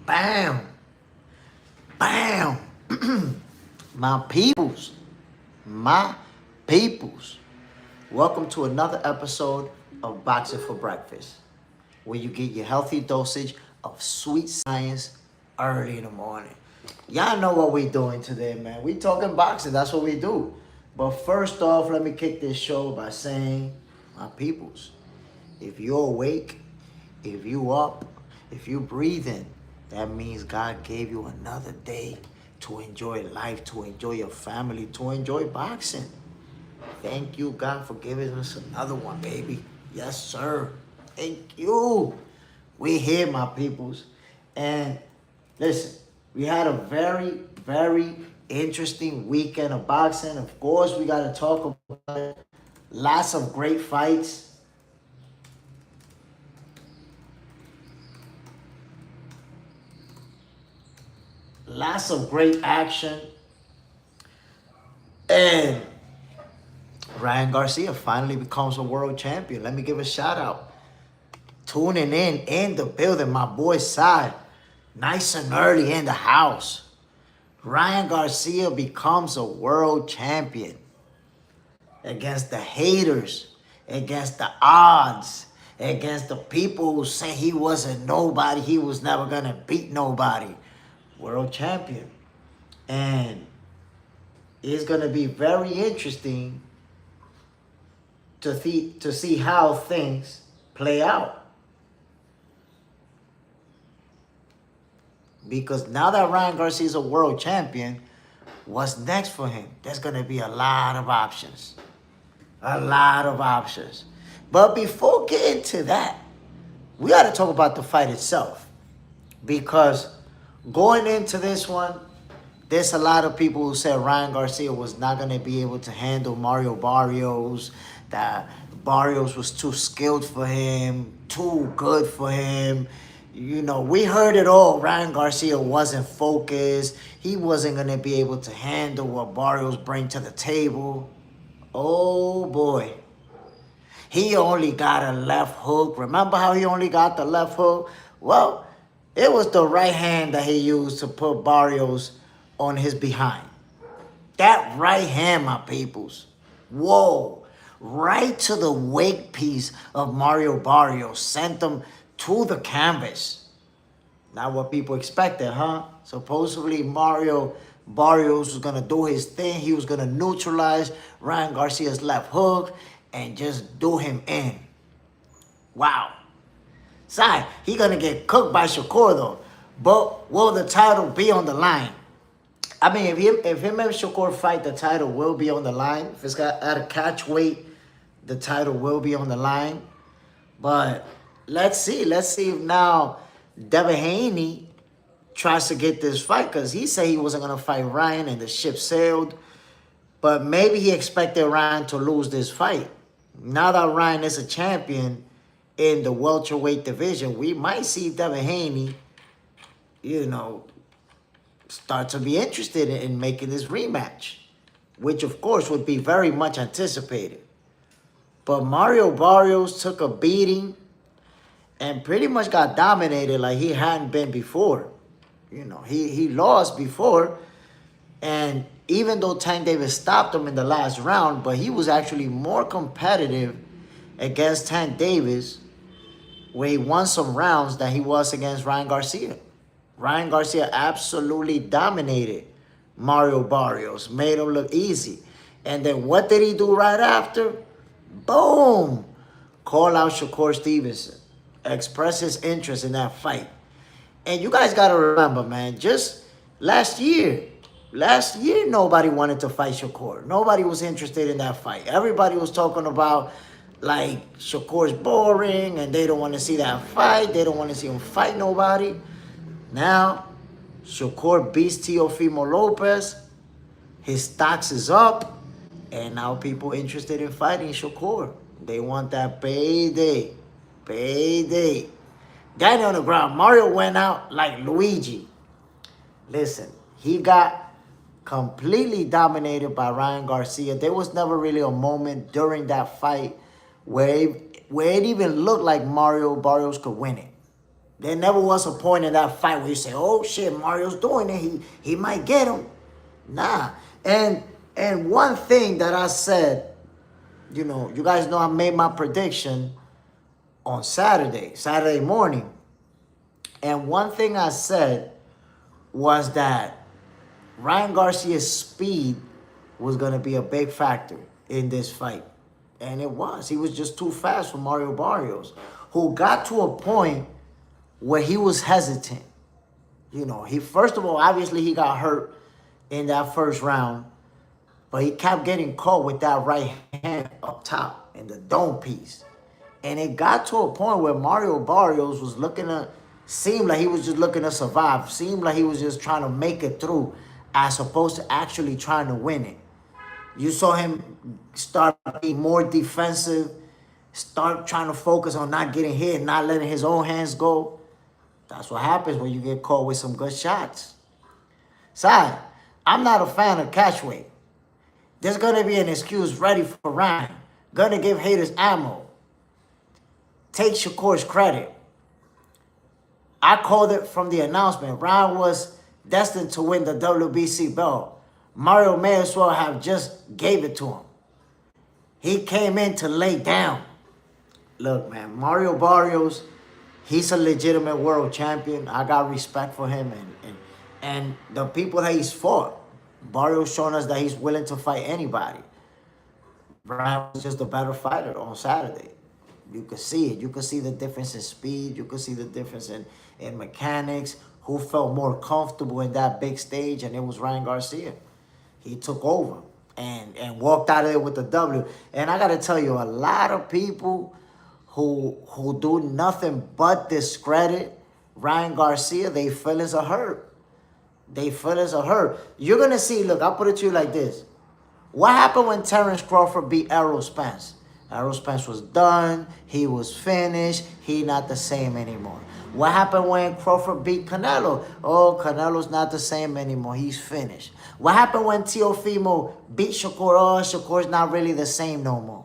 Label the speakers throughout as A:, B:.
A: Bam. Bam. My peoples. My peoples. Welcome to another episode of Boxing for Breakfast, where you get your healthy dosage of sweet science early in the morning. Y'all know what we doing today, man. We talking boxing. That's what we do. But first off, let me kick this show by saying, my peoples, if you're awake, if you up, if you breathing, that means God gave you another day to enjoy life, to enjoy your family, to enjoy boxing. Thank you, God, for giving us another one, baby. Yes, sir. Thank you. We here, my peoples. And listen, we had a very, very interesting weekend of boxing. Of course, we got to talk about it. Lots of great fights. Lots of great action. And Ryan Garcia finally becomes a world champion. Let me give a shout out. Tuning in the building, my boy Sai. Nice and early in the house. Ryan Garcia becomes a world champion. Against the haters, against the odds, against the people who say he wasn't nobody, he was never gonna beat nobody. World champion. And it's gonna be very interesting to see how things play out. Because now that Ryan Garcia is a world champion, what's next for him? There's gonna be a lot of options. A lot of options. But before getting to that, we got to talk about the fight itself. Because going into this one, there's a lot of people who said Ryan Garcia was not going to be able to handle Mario Barrios, that Barrios was too skilled for him, too good for him. You know, we heard it all. Ryan Garcia wasn't focused. He wasn't going to be able to handle what Barrios bring to the table. Oh, boy. He only got a left hook. Remember how he only got the left hook? Well, it was the right hand that he used to put Barrios on his behind. That right hand, my peoples. Whoa. Right to the wake piece of Mario Barrios. Sent him to the canvas. Not what people expected, huh? Supposedly Mario Barrios was going to do his thing. He was going to neutralize Ryan Garcia's left hook and just do him in. Wow. Sorry, he going to get cooked by Shakur, though. But will the title be on the line? I mean, if him and Shakur fight, the title will be on the line. If it's got at a catch weight, the title will be on the line. But let's see. Let's see if now Devin Haney tries to get this fight, because he said he wasn't going to fight Ryan and the ship sailed. But maybe he expected Ryan to lose this fight. Now that Ryan is a champion in the welterweight division, we might see Devin Haney, start to be interested in making this rematch, which of course would be very much anticipated. But Mario Barrios took a beating and pretty much got dominated like he hadn't been before. He lost before, and even though Tank Davis stopped him in the last round, but he was actually more competitive against Tank Davis, where he won some rounds, than he was against Ryan Garcia. Ryan Garcia absolutely dominated Mario Barrios, made him look easy. And then what did he do right after? Boom! Call out Shakur Stevenson. Express his interest in that fight. And you guys got to remember, man, just last year, nobody wanted to fight Shakur. Nobody was interested in that fight. Everybody was talking about, like, Shakur's boring and they don't want to see that fight. They don't want to see him fight nobody. Now, Shakur beats Teofimo Lopez. His stocks is up. And now people interested in fighting Shakur. They want that payday. Payday. Danny on the ground. Mario went out like Luigi. Listen, he got completely dominated by Ryan Garcia. There was never really a moment during that fight where it even looked like Mario Barrios could win it. There never was a point in that fight where you say, oh shit, Mario's doing it. He might get him. Nah. And one thing that I said, you know, you guys know I made my prediction on Saturday morning. And one thing I said was that Ryan Garcia's speed was going to be a big factor in this fight. And it was. He was just too fast for Mario Barrios, who got to a point where he was hesitant. You know, first of all, obviously he got hurt in that first round, but he kept getting caught with that right hand up top in the dome piece. And it got to a point where Mario Barrios was seemed like he was just looking to survive, seemed like he was just trying to make it through as opposed to actually trying to win it. You saw him start being more defensive, start trying to focus on not getting hit, not letting his own hands go. That's what happens when you get caught with some good shots. Side, I'm not a fan of catchweight. There's going to be an excuse ready for Ryan. Going to give haters ammo. Take Shakur's credit. I called it from the announcement. Ryan was destined to win the WBC belt. Mario may as well have just gave it to him. He came in to lay down. Look, man, Mario Barrios, he's a legitimate world champion. I got respect for him and the people that he's fought. Barrios shown us that he's willing to fight anybody. Ryan was just a better fighter on Saturday. You could see it. You could see the difference in speed. You could see the difference in mechanics. Who felt more comfortable in that big stage, and it was Ryan Garcia. He took over and walked out of there with the W. And I got to tell you, a lot of people who do nothing but discredit Ryan Garcia, they feelings are hurt. They feelings are hurt. You're going to see, look, I'll put it to you like this. What happened when Terrence Crawford beat Errol Spence? Errol Spence was done. He was finished. He not the same anymore. What happened when Crawford beat Canelo? Oh, Canelo's not the same anymore. He's finished. What happened when Teofimo beat Shakur? Oh, Shakur's not really the same no more.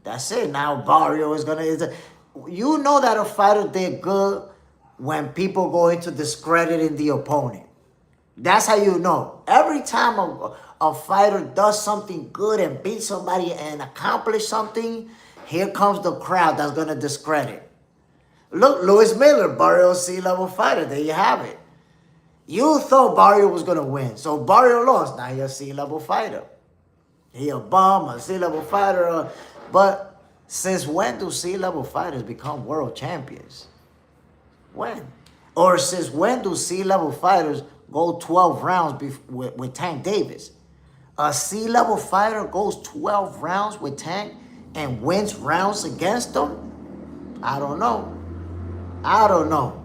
A: That's it. Now Barrios is going to... You know that a fighter did good when people go into discrediting the opponent. That's how you know. Every time a fighter does something good and beats somebody and accomplish something, here comes the crowd that's going to discredit. Look, Lewis Miller, Barrios C-level fighter. There you have it. You thought Barrio was going to win. So Barrio lost. Now he's a C-level fighter. He a bum, a C-level fighter. But since when do C-level fighters become world champions? When? Or since when do C-level fighters go 12 rounds with Tank Davis? A C-level fighter goes 12 rounds with Tank and wins rounds against them? I don't know. I don't know.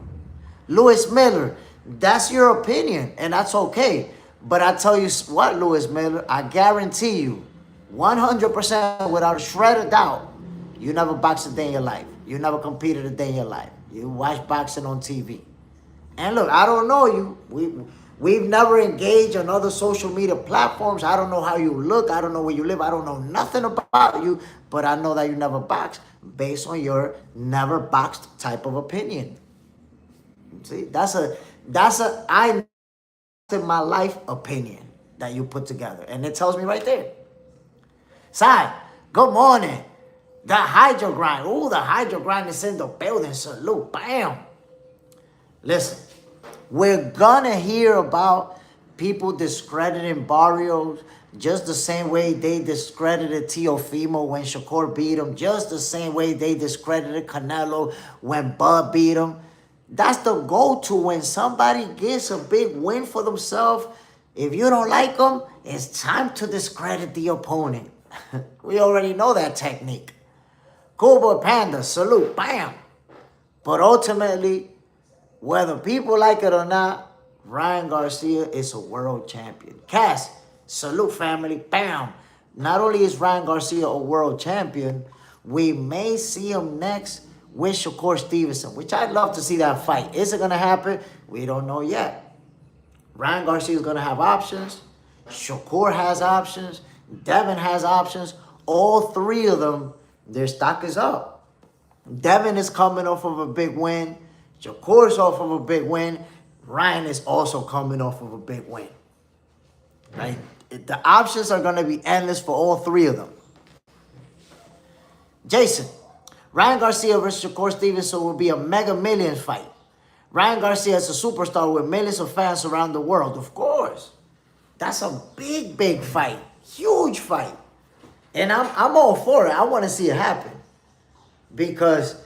A: Lewis Miller, that's your opinion, and that's okay. But I tell you what, Lewis Miller, I guarantee you, 100% without a shred of doubt, you never boxed a day in your life. You never competed a day in your life. You watch boxing on TV. And look, I don't know you. We've never engaged on other social media platforms. I don't know how you look. I don't know where you live. I don't know nothing about you. But I know that you never boxed based on your never boxed type of opinion. See, that's a I in my life opinion that you put together. And it tells me right there. Sai, good morning. The hydro grind. Ooh, the hydro grind is in the building. Salute. Bam. Listen. We're gonna hear about people discrediting Barrios just the same way they discredited Teofimo when Shakur beat him, just the same way they discredited Canelo when Bud beat him. That's the go-to when somebody gets a big win for themselves. If you don't like them, it's time to discredit the opponent. We already know that technique. Cool boy Panda, salute, bam. But ultimately, whether people like it or not, Ryan Garcia is a world champion. Cass, salute family, bam. Not only is Ryan Garcia a world champion, we may see him next with Shakur Stevenson, which I'd love to see that fight. Is it going to happen? We don't know yet. Ryan Garcia is going to have options. Shakur has options. Devin has options. All three of them, their stock is up. Devin is coming off of a big win. Shakur's off of a big win. Ryan is also coming off of a big win. Right? The options are going to be endless for all three of them. Jason, Ryan Garcia versus Shakur Stevenson will be a mega millions fight. Ryan Garcia is a superstar with millions of fans around the world. Of course. That's a big, big fight. Huge fight. And I'm all for it. I want to see it happen. Because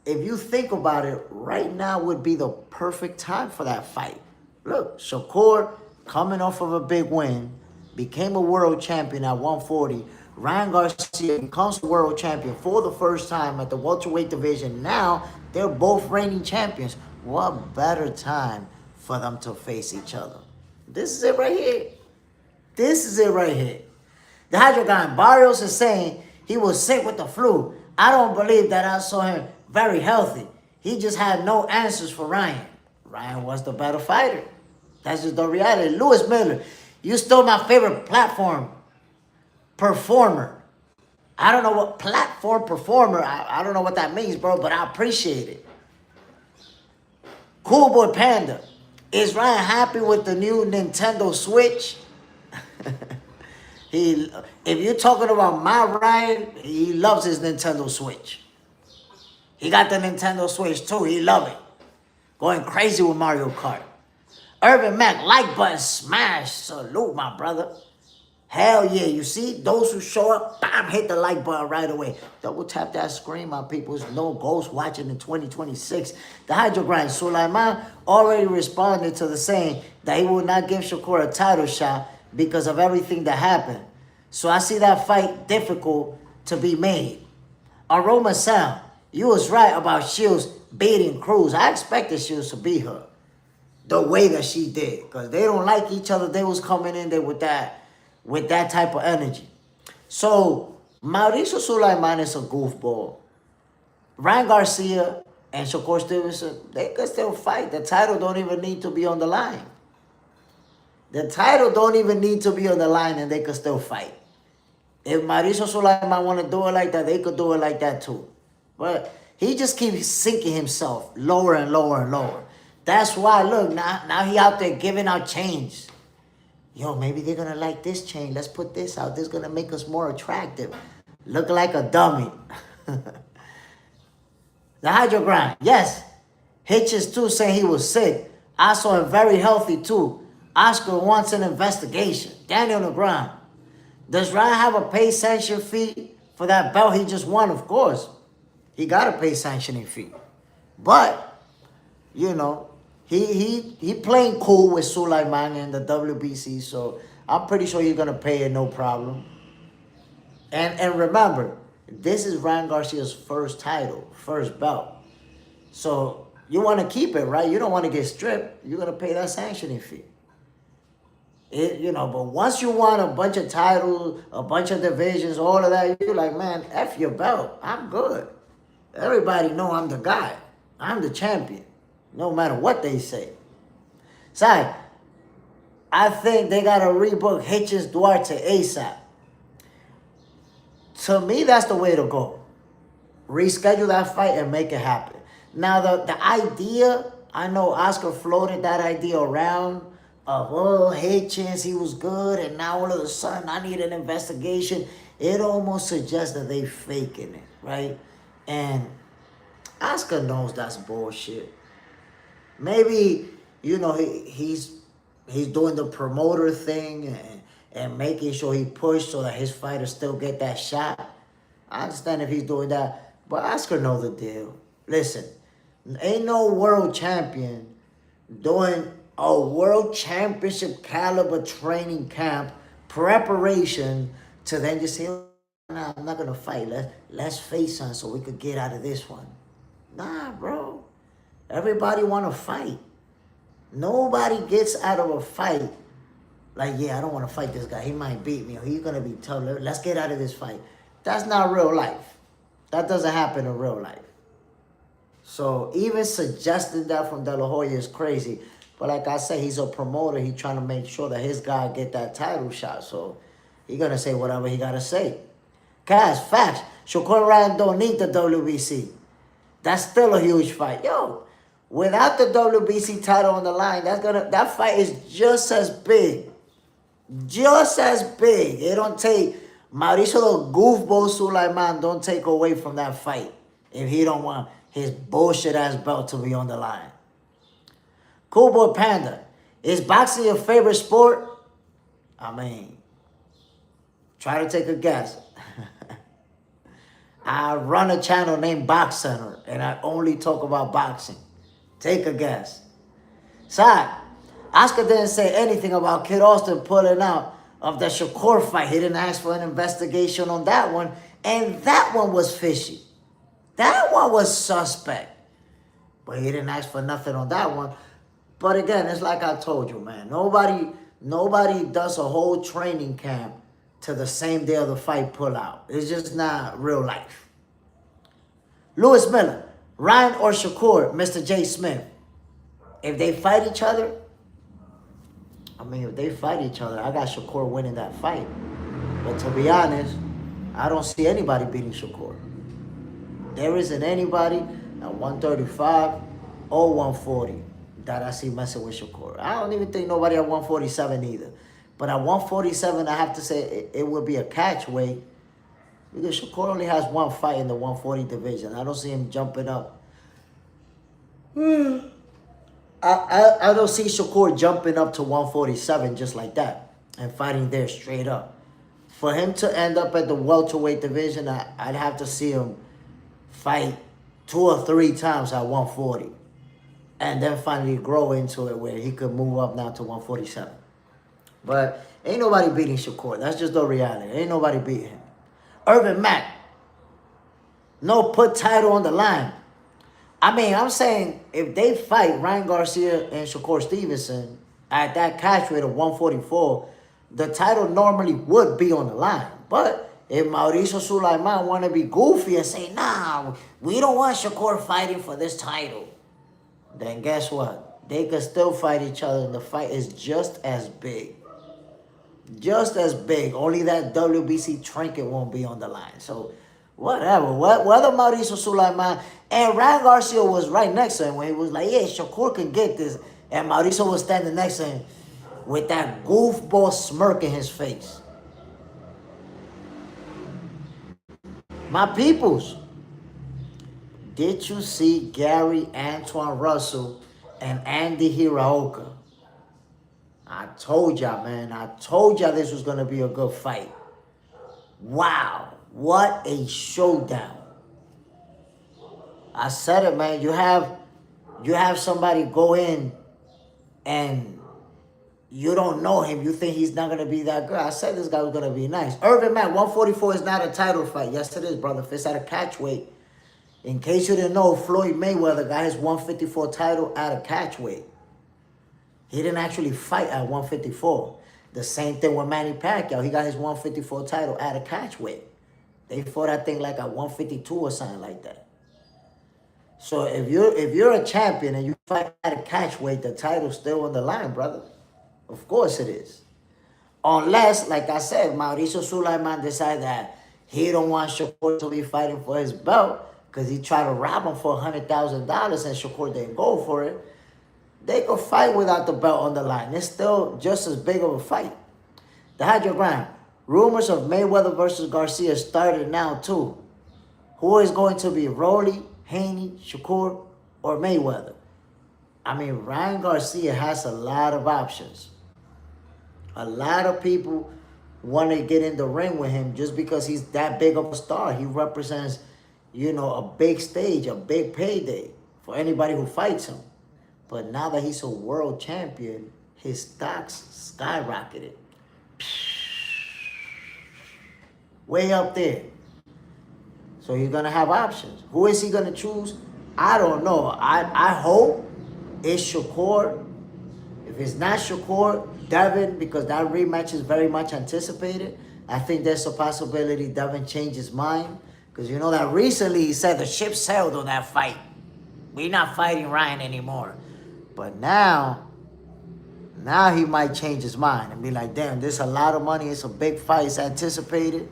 A: if you think about it, right now would be the perfect time for that fight. Look, Shakur coming off of a big win, became a world champion at 140. Ryan Garcia becomes a world champion for the first time at the welterweight division. Now, they're both reigning champions. What better time for them to face each other? This is it right here. This is it right here. The Hydro guy, Barrios, is saying he was sick with the flu. I don't believe that. I saw him very healthy. He just had no answers for Ryan. Ryan was the better fighter. That's just the reality. Lewis Miller, you stole my favorite platform performer. I don't know what platform performer, I don't know what that means, bro, but I appreciate it. Cool Boy Panda, is Ryan happy with the new Nintendo Switch? If you're talking about my Ryan, he loves his Nintendo Switch. He got the Nintendo Switch too. He love it. Going crazy with Mario Kart. Urban Mac, like button smash. Salute, my brother. Hell yeah. You see, those who show up, bam, hit the like button right away. Double tap that screen, my people. There's no ghost watching in 2026. The Hydro Grind, Sulaiman already responded to the saying that he will not give Shakur a title shot because of everything that happened. So I see that fight difficult to be made. Aroma Sound, you was right about Shields beating Cruz. I expected Shields to beat her the way that she did, because they don't like each other. They was coming in there with that type of energy. So Mauricio Sulaiman is a goofball. Ryan Garcia and Shakur Stevenson, they could still fight. The title don't even need to be on the line. The title don't even need to be on the line, and they could still fight. If Mauricio Sulaiman want to do it like that, they could do it like that too. But he just keeps sinking himself lower and lower and lower. That's why, look, now he out there giving out chains. Yo, maybe they're going to like this chain. Let's put this out. This is going to make us more attractive. Look like a dummy. The Hydro Grind, yes. Hitchens too saying he was sick. I saw him very healthy too. Oscar wants an investigation. Daniel Negron. Does Ryan have a pay sanction fee for that belt he just won? Of course. He got a pay sanctioning fee. But, you know, he playing cool with Sulaiman and the WBC, so I'm pretty sure he's going to pay it no problem. And remember, this is Ryan Garcia's first title, first belt. So you want to keep it, right? You don't want to get stripped. You're going to pay that sanctioning fee. But once you won a bunch of titles, a bunch of divisions, all of that, you're like, man, F your belt. I'm good. Everybody know I'm the guy. I'm the champion. No matter what they say. Sorry, I think they got to rebook Hitchens Duarte ASAP. To me, that's the way to go. Reschedule that fight and make it happen. Now, the idea, I know Oscar floated that idea around of, Hitchens, he was good, and now all of a sudden I need an investigation. It almost suggests that they faking it, right? And Oscar knows that's bullshit. Maybe, he's doing the promoter thing and making sure he pushed so that his fighters still get that shot. I understand if he's doing that, but Oscar knows the deal. Listen, ain't no world champion doing a world championship caliber training camp preparation to then just say, nah, I'm not going to fight. Let's face on so we could get out of this one. Nah, bro. Everybody want to fight. Nobody gets out of a fight like, yeah, I don't want to fight this guy. He might beat me or he's going to be tough. Let's get out of this fight. That's not real life. That doesn't happen in real life. So even suggesting that from De La Hoya is crazy. But like I said, he's a promoter. He's trying to make sure that his guy get that title shot. So he's going to say whatever he got to say. Guys, facts. Shakur Ryan don't need the WBC. That's still a huge fight. Yo, Without the WBC title on the line, that fight is just as big. Just as big. It don't take Mauricio the goofball Sulaiman don't take away from that fight if he don't want his bullshit ass belt to be on the line. Cool Boy Panda, is boxing your favorite sport? I mean, try to take a guess. I run a channel named Box Center, and I only talk about boxing. Take a guess. Side, Oscar didn't say anything about Kid Austin pulling out of the Shakur fight. He didn't ask for an investigation on that one, and that one was fishy. That one was suspect. But he didn't ask for nothing on that one. But again, it's like I told you, man. Nobody does a whole training camp to the same day of the fight pull out. It's just not real life. Lewis Miller, Ryan or Shakur, Mr. J. Smith. If they fight each other, I got Shakur winning that fight. But to be honest, I don't see anybody beating Shakur. There isn't anybody at 135 or 140 that I see messing with Shakur. I don't even think nobody at 147 either. But at 147, I have to say it would be a catch weight because Shakur only has one fight in the 140 division. I don't see him jumping up. I don't see Shakur jumping up to 147 just like that and fighting there straight up. For him to end up at the welterweight division, I'd have to see him fight 2 or 3 times at 140 and then finally grow into it where he could move up now to 147. But ain't nobody beating Shakur. That's just the reality. Ain't nobody beating him. Irvin Mack, no put title on the line. I mean, I'm saying if they fight Ryan Garcia and Shakur Stevenson at that catch weight of 144, the title normally would be on the line. But if Mauricio Sulaiman want to be goofy and say, nah, we don't want Shakur fighting for this title, then guess what? They could still fight each other, and the fight is just as big. Just as big. Only that WBC trinket won't be on the line. So, whatever. Whether Mauricio Sulaiman and Ryan Garcia was right next to him when he was like, yeah, Shakur can get this. And Mauricio was standing next to him with that goofball smirk in his face. My peoples, did you see Gary Antoine Russell and Andy Hiraoka? I told y'all, man. I told y'all this was going to be a good fight. Wow. What a showdown. I said it, man. You have somebody go in and you don't know him. You think he's not going to be that good. I said this guy was going to be nice. Irvin Mack, 144 is not a title fight. Yes, it is, brother. If it's at a catch weight. In case you didn't know, Floyd Mayweather got his 154 title at a catch weight. He didn't actually fight at 154. The same thing with Manny Pacquiao. He got his 154 title at a catch weight. They fought that thing like at 152 or something like that. So if you're a champion and you fight at a catch weight, the title's still on the line, brother. Of course it is. Unless, like I said, Mauricio Sulaiman decided that he don't want Shakur to be fighting for his belt because he tried to rob him for $100,000 and Shakur didn't go for it. They could fight without the belt on the line. It's still just as big of a fight. The Hydrogram. Rumors of Mayweather versus Garcia started now too. Who is going to be Rolly, Haney, Shakur, or Mayweather? I mean, Ryan Garcia has a lot of options. A lot of people want to get in the ring with him just because he's that big of a star. He represents, a big stage, a big payday for anybody who fights him. But now that he's a world champion, his stocks skyrocketed. Way up there. So he's going to have options. Who is he going to choose? I don't know. I hope it's Shakur. If it's not Shakur, Devin, because that rematch is very much anticipated. I think there's a possibility Devin changed his mind. Because you know that recently he said the ship sailed on that fight. We're not fighting Ryan anymore. But now he might change his mind and be like, damn, this is a lot of money. It's a big fight. It's anticipated.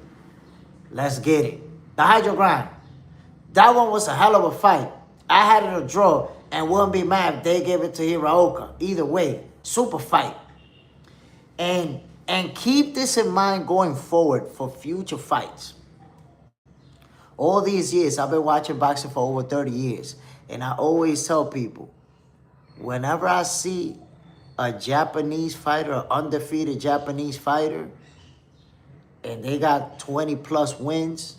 A: Let's get it. The Hydrogram. That one was a hell of a fight. I had it a draw. And wouldn't be mad if they give it to Hiraoka. Either way, super fight. And keep this in mind going forward for future fights. All these years, I've been watching boxing for over 30 years. And I always tell people, whenever I see a Japanese fighter, an undefeated Japanese fighter, and they got 20 plus wins,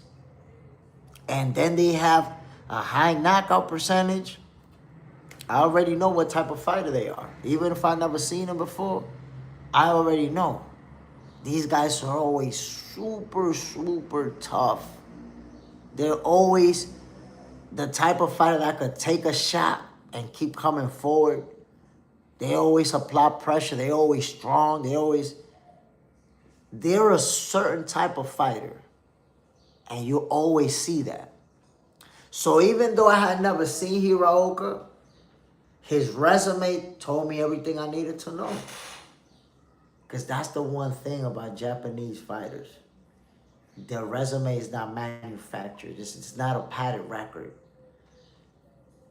A: and then they have a high knockout percentage, I already know what type of fighter they are. Even if I've never seen them before, I already know. These guys are always super, super tough. They're always the type of fighter that could take a shot and keep coming forward. They always apply pressure. They're always strong. They're a certain type of fighter. And you always see that. So even though I had never seen Hiraoka, his resume told me everything I needed to know. Because that's the one thing about Japanese fighters. Their resume is not manufactured. It's not a padded record.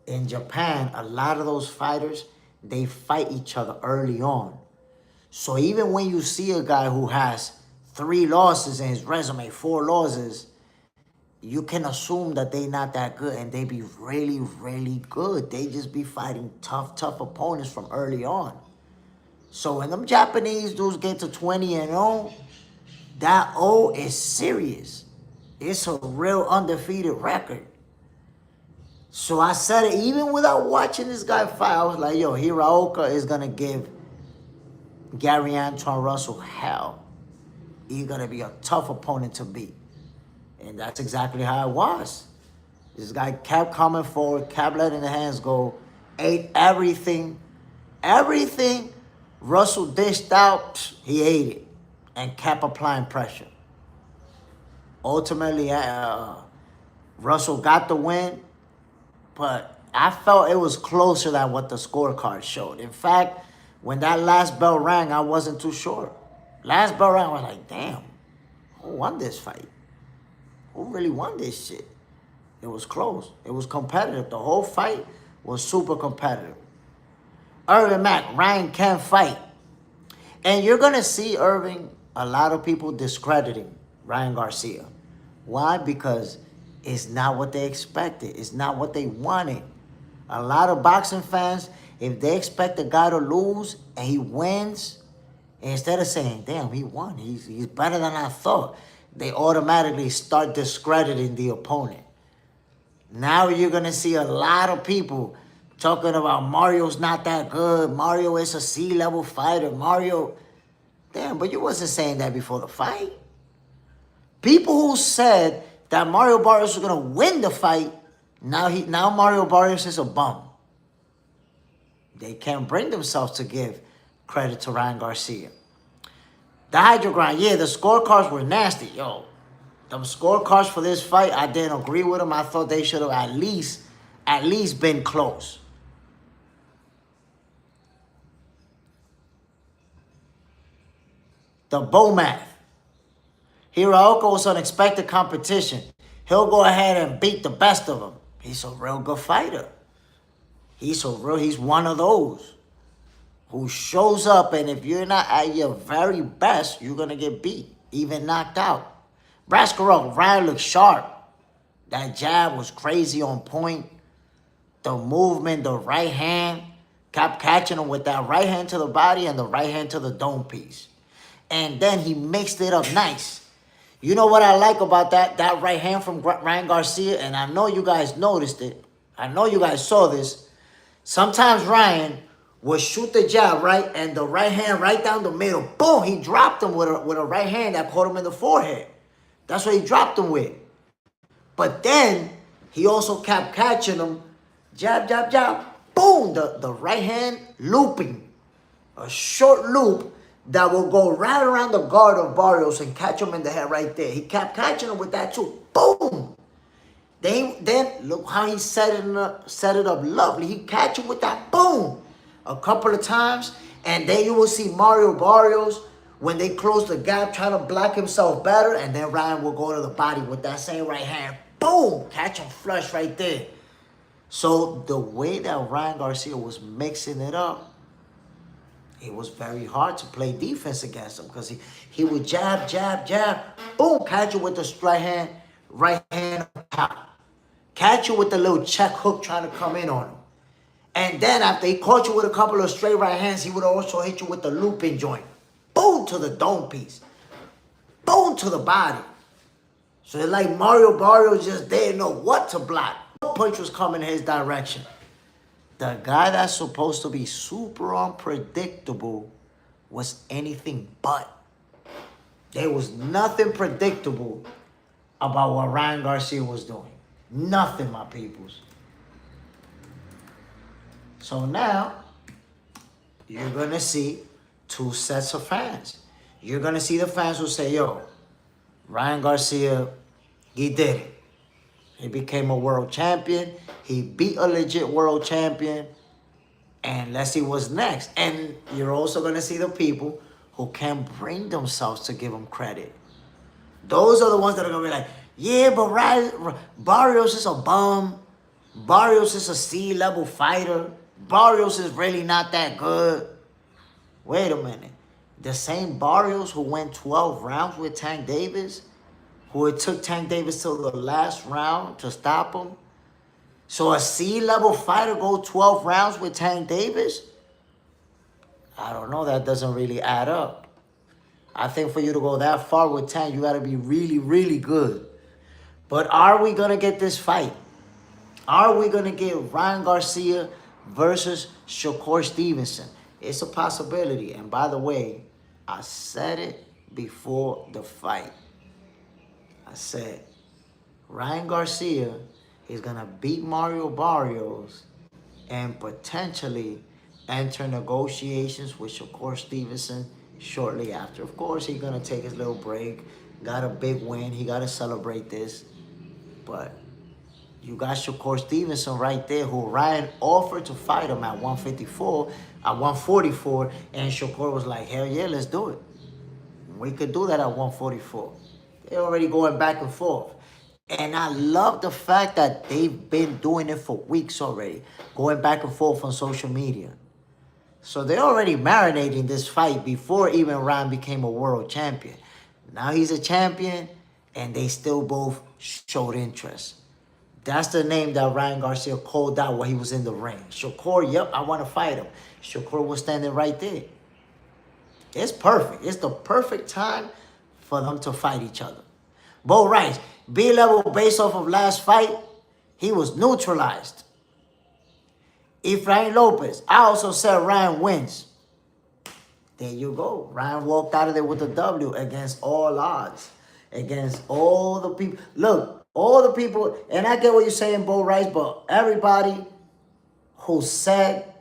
A: In Japan, a lot of those fighters, they fight each other early on. So even when you see a guy who has 3 losses in his resume, 4 losses, you can assume that they not that good, and they be really, really good. They just be fighting tough opponents from early on. So when them Japanese dudes get to 20-0, that O is serious. It's a real undefeated record. So I said it even without watching this guy fight. I was like, yo, Hiraoka is going to give Gary Antoine Russell hell. He's going to be a tough opponent to beat. And that's exactly how it was. This guy kept coming forward, kept letting the hands go, ate everything. Everything Russell dished out, he ate it and kept applying pressure. Ultimately, Russell got the win, but I felt it was closer than what the scorecard showed. In fact, when that last bell rang, I wasn't too sure. Last bell rang, I was like, damn, who won this fight? Who really won this shit? It was close. It was competitive. The whole fight was super competitive. Irving Mack, Ryan can't fight. And you're going to see Irving, a lot of people discrediting Ryan Garcia. Why? Because it's not what they expected. It's not what they wanted. A lot of boxing fans, if they expect a guy to lose and he wins, instead of saying, damn, he won, he's better than I thought, they automatically start discrediting the opponent. Now you're going to see a lot of people talking about Mario's not that good. Mario is a C-level fighter. Mario, damn, but you wasn't saying that before the fight. People who said that Mario Barrios was going to win the fight, now Mario Barrios is a bum. They can't bring themselves to give credit to Ryan Garcia. The hydro grind, yeah, the scorecards were nasty. Yo, the scorecards for this fight, I didn't agree with them. I thought they should have at least been close. The bow math. Hiraoka was unexpected competition. He'll go ahead and beat the best of them. He's a real good fighter. He's one of those who shows up, and if you're not at your very best, you're going to get beat, even knocked out. Brascarol, Ryan looked sharp. That jab was crazy on point. The movement, the right hand, kept catching him with that right hand to the body and the right hand to the dome piece. And then he mixed it up nice. You know what I like about that right hand from Ryan Garcia? And I know you guys noticed it. I know you guys saw this. Sometimes Ryan would shoot the jab, right? And the right hand right down the middle. Boom! He dropped him with a right hand that caught him in the forehead. That's what he dropped him with. But then he also kept catching him. Jab, jab, jab. Boom! The right hand looping. A short loop that will go right around the guard of Barrios and catch him in the head right there. He kept catching him with that too. Boom! Then look how he set it up lovely. He catch him with that boom a couple of times, and then you will see Mario Barrios when they close the gap trying to block himself better, and then Ryan will go to the body with that same right hand. Boom! Catch him flush right there. So the way that Ryan Garcia was mixing it up, it was very hard to play defense against him because he would jab, jab, jab, boom, catch you with the right hand top. Catch you with the little check hook trying to come in on him. And then after he caught you with a couple of straight right hands, he would also hit you with the looping joint. Boom to the dome piece. Boom to the body. So it's like Mario Barrios just didn't know what to block. What punch was coming his direction. The guy that's supposed to be super unpredictable was anything but. There was nothing predictable about what Ryan Garcia was doing. Nothing, my peoples. So now, you're going to see two sets of fans. You're going to see the fans who say, yo, Ryan Garcia, he did it. He became a world champion. He beat a legit world champion. And let's see what's next. And you're also going to see the people who can't bring themselves to give him credit. Those are the ones that are going to be like, yeah, but Barrios is a bum. Barrios is a C-level fighter. Barrios is really not that good. Wait a minute. The same Barrios who went 12 rounds with Tank Davis, who it took Tank Davis till the last round to stop him. So a C-level fighter go 12 rounds with Tank Davis? I don't know. That doesn't really add up. I think for you to go that far with Tank, you got to be really, really good. But are we going to get this fight? Are we going to get Ryan Garcia versus Shakur Stevenson? It's a possibility. And by the way, I said it before the fight. I said, Ryan Garcia is going to beat Mario Barrios and potentially enter negotiations with Shakur Stevenson shortly after. Of course, he's going to take his little break. Got a big win. He got to celebrate this. But you got Shakur Stevenson right there, who Ryan offered to fight him at 154, at 144, and Shakur was like, hell yeah, let's do it. We could do that at 144. They're already going back and forth. And I love the fact that they've been doing it for weeks already, going back and forth on social media. So they're already marinating this fight before even Ryan became a world champion. Now he's a champion, and they still both showed interest. That's the name that Ryan Garcia called out while he was in the ring. Shakur, yep, I want to fight him. Shakur was standing right there. It's perfect. It's the perfect time for them to fight each other. Bo Rice, B-level based off of last fight, he was neutralized. Efrain Lopez, I also said Ryan wins. There you go. Ryan walked out of there with a W against all odds. Against all the people. Look, all the people, and I get what you're saying, Bo Rice, but everybody who said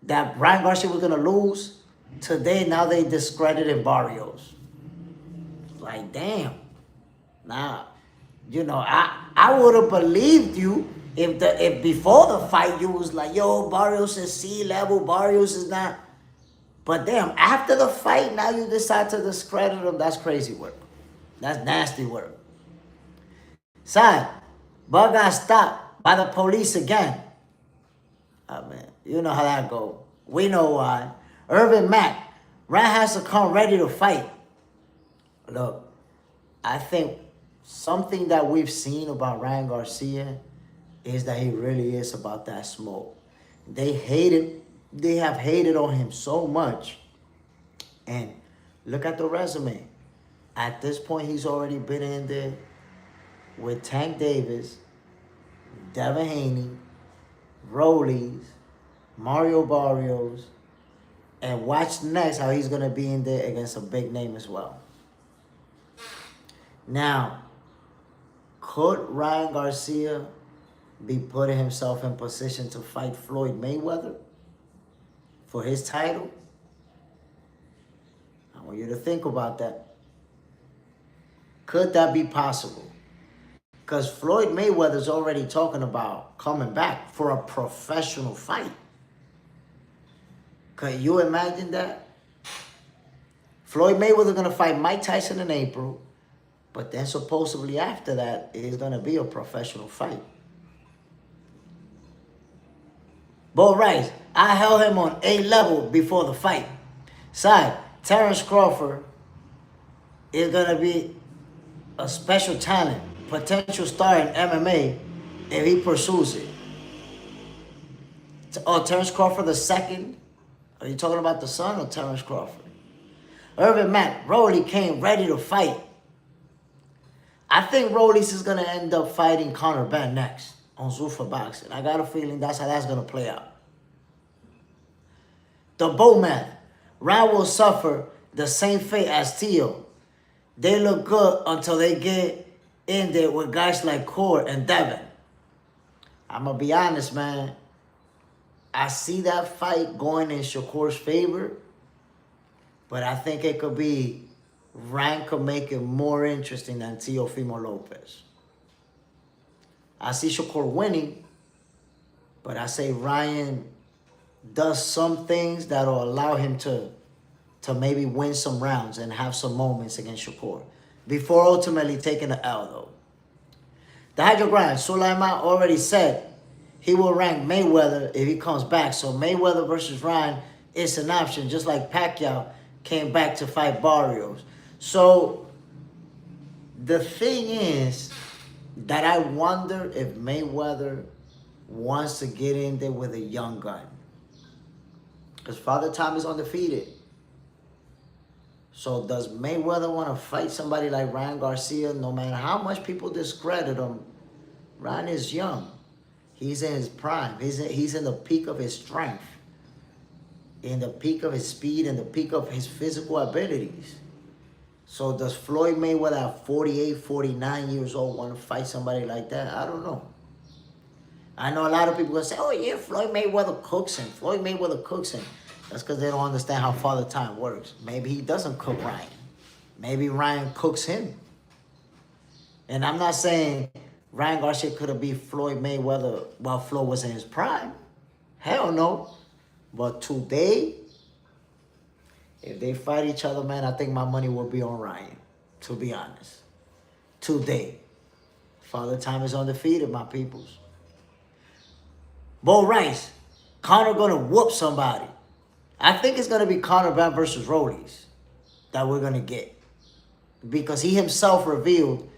A: that Ryan Garcia was going to lose, today now they discredited Barrios. Like, damn. Nah, you know, I would have believed you if before the fight you was like, yo, Barrios is C-level, Barrios is not. But damn, after the fight, now you decide to discredit him. That's crazy work. That's nasty work. Son, Bug got stopped by the police again. Oh, man, you know how that go. We know why. Irvin Mack, Ryan has to come ready to fight. Look, I think something that we've seen about Ryan Garcia is that he really is about that smoke. They have hated on him so much. And look at the resume. At this point, he's already been in there with Tank Davis, Devin Haney, Rollies, Mario Barrios, and watch next how he's going to be in there against a big name as well. Now, could Ryan Garcia be putting himself in position to fight Floyd Mayweather for his title? I want you to think about that. Could that be possible? Because Floyd Mayweather's already talking about coming back for a professional fight. Could you imagine that? Floyd Mayweather's going to fight Mike Tyson in April, but then supposedly after that, it's going to be a professional fight. Bo Rice, I held him on A level before the fight. Side, Terrence Crawford is going to be a special talent, potential star in MMA if he pursues it. Oh, Terrence Crawford the second? Are you talking about the son or Terrence Crawford? Irvin Mack, Rolly came ready to fight. I think Rolly's is going to end up fighting Conor Benn next on Zuffa Boxing. I got a feeling that's how that's going to play out. The Bowman, Ryan will suffer the same fate as Tio. They look good until they get in there with guys like Core and Devin. I'm going to be honest, man. I see that fight going in Shakur's favor, but I think it could be, Ryan could make it more interesting than Teofimo Lopez. I see Shakur winning, but I say Ryan does some things that will allow him to maybe win some rounds and have some moments against Shakur before ultimately taking the L, though. The Hydro Grind, Sulaiman already said he will rank Mayweather if he comes back. So Mayweather versus Ryan is an option, just like Pacquiao came back to fight Barrios. So the thing is that I wonder if Mayweather wants to get in there with a young gun. Because Father Time is undefeated. So does Mayweather want to fight somebody like Ryan Garcia? No matter how much people discredit him, Ryan is young. He's in his prime. He's in the peak of his strength, in the peak of his speed, and the peak of his physical abilities. So does Floyd Mayweather at 48, 49 years old want to fight somebody like that? I don't know. I know a lot of people going to say, oh yeah, Floyd Mayweather cooks him. Floyd Mayweather cooks him. That's because they don't understand how Father Time works. Maybe he doesn't cook Ryan. Maybe Ryan cooks him. And I'm not saying Ryan Garcia could have beat Floyd Mayweather while Floyd was in his prime. Hell no. But today, if they fight each other, man, I think my money will be on Ryan, to be honest. Today. Father Time is undefeated, my peoples. Bo Rice, Conor gonna whoop somebody. I think it's gonna be Conor Benn versus Rollies that we're gonna get. Because he himself revealed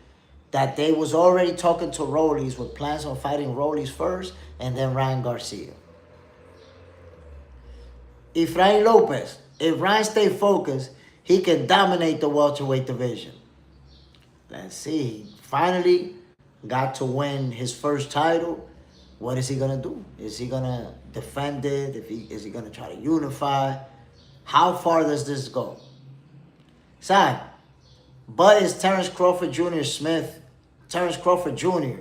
A: that they was already talking to Rollies with plans on fighting Rollies first and then Ryan Garcia. Efrain Lopez, if Ryan stay focused, he can dominate the welterweight division. Let's see. He finally got to win his first title. What is he going to do? Is he going to defend it? Is he going to try to unify? How far does this go? Side. But is Terrence Crawford Jr. Smith, Terrence Crawford Jr.,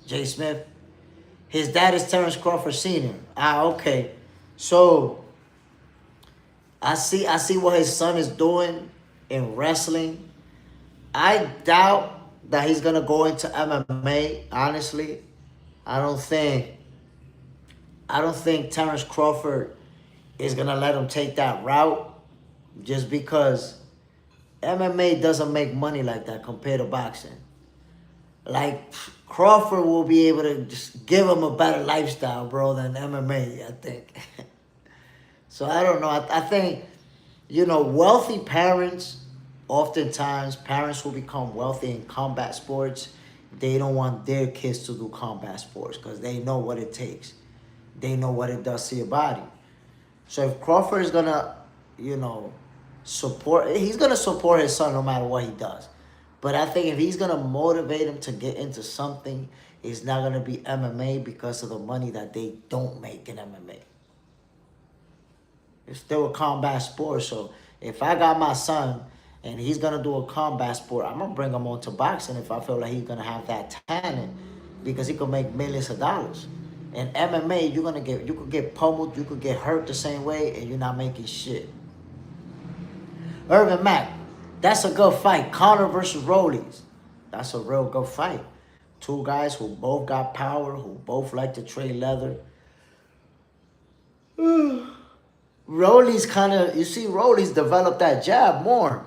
A: J. Smith. His dad is Terrence Crawford Sr. Okay. So I see what his son is doing in wrestling. I doubt that he's gonna go into MMA, honestly. I don't think Terrence Crawford is gonna let him take that route just because MMA doesn't make money like that compared to boxing. Like, Crawford will be able to just give him a better lifestyle, bro, than MMA, I think. So I don't know. I think, wealthy parents, oftentimes parents who become wealthy in combat sports, they don't want their kids to do combat sports because they know what it takes. They know what it does to your body. So if Crawford is going to, he's going to support his son no matter what he does. But I think if he's going to motivate him to get into something, it's not going to be MMA because of the money that they don't make in MMA. It's still a combat sport. So if I got my son and he's going to do a combat sport, I'm going to bring him on to boxing if I feel like he's going to have that talent because he could make millions of dollars. In MMA, you could get pummeled, you could get hurt the same way, and you're not making shit. Irvin Mack, that's a good fight. Conor versus Rollies. That's a real good fight. Two guys who both got power, who both like to trade leather. Rollies Rollies developed that jab more.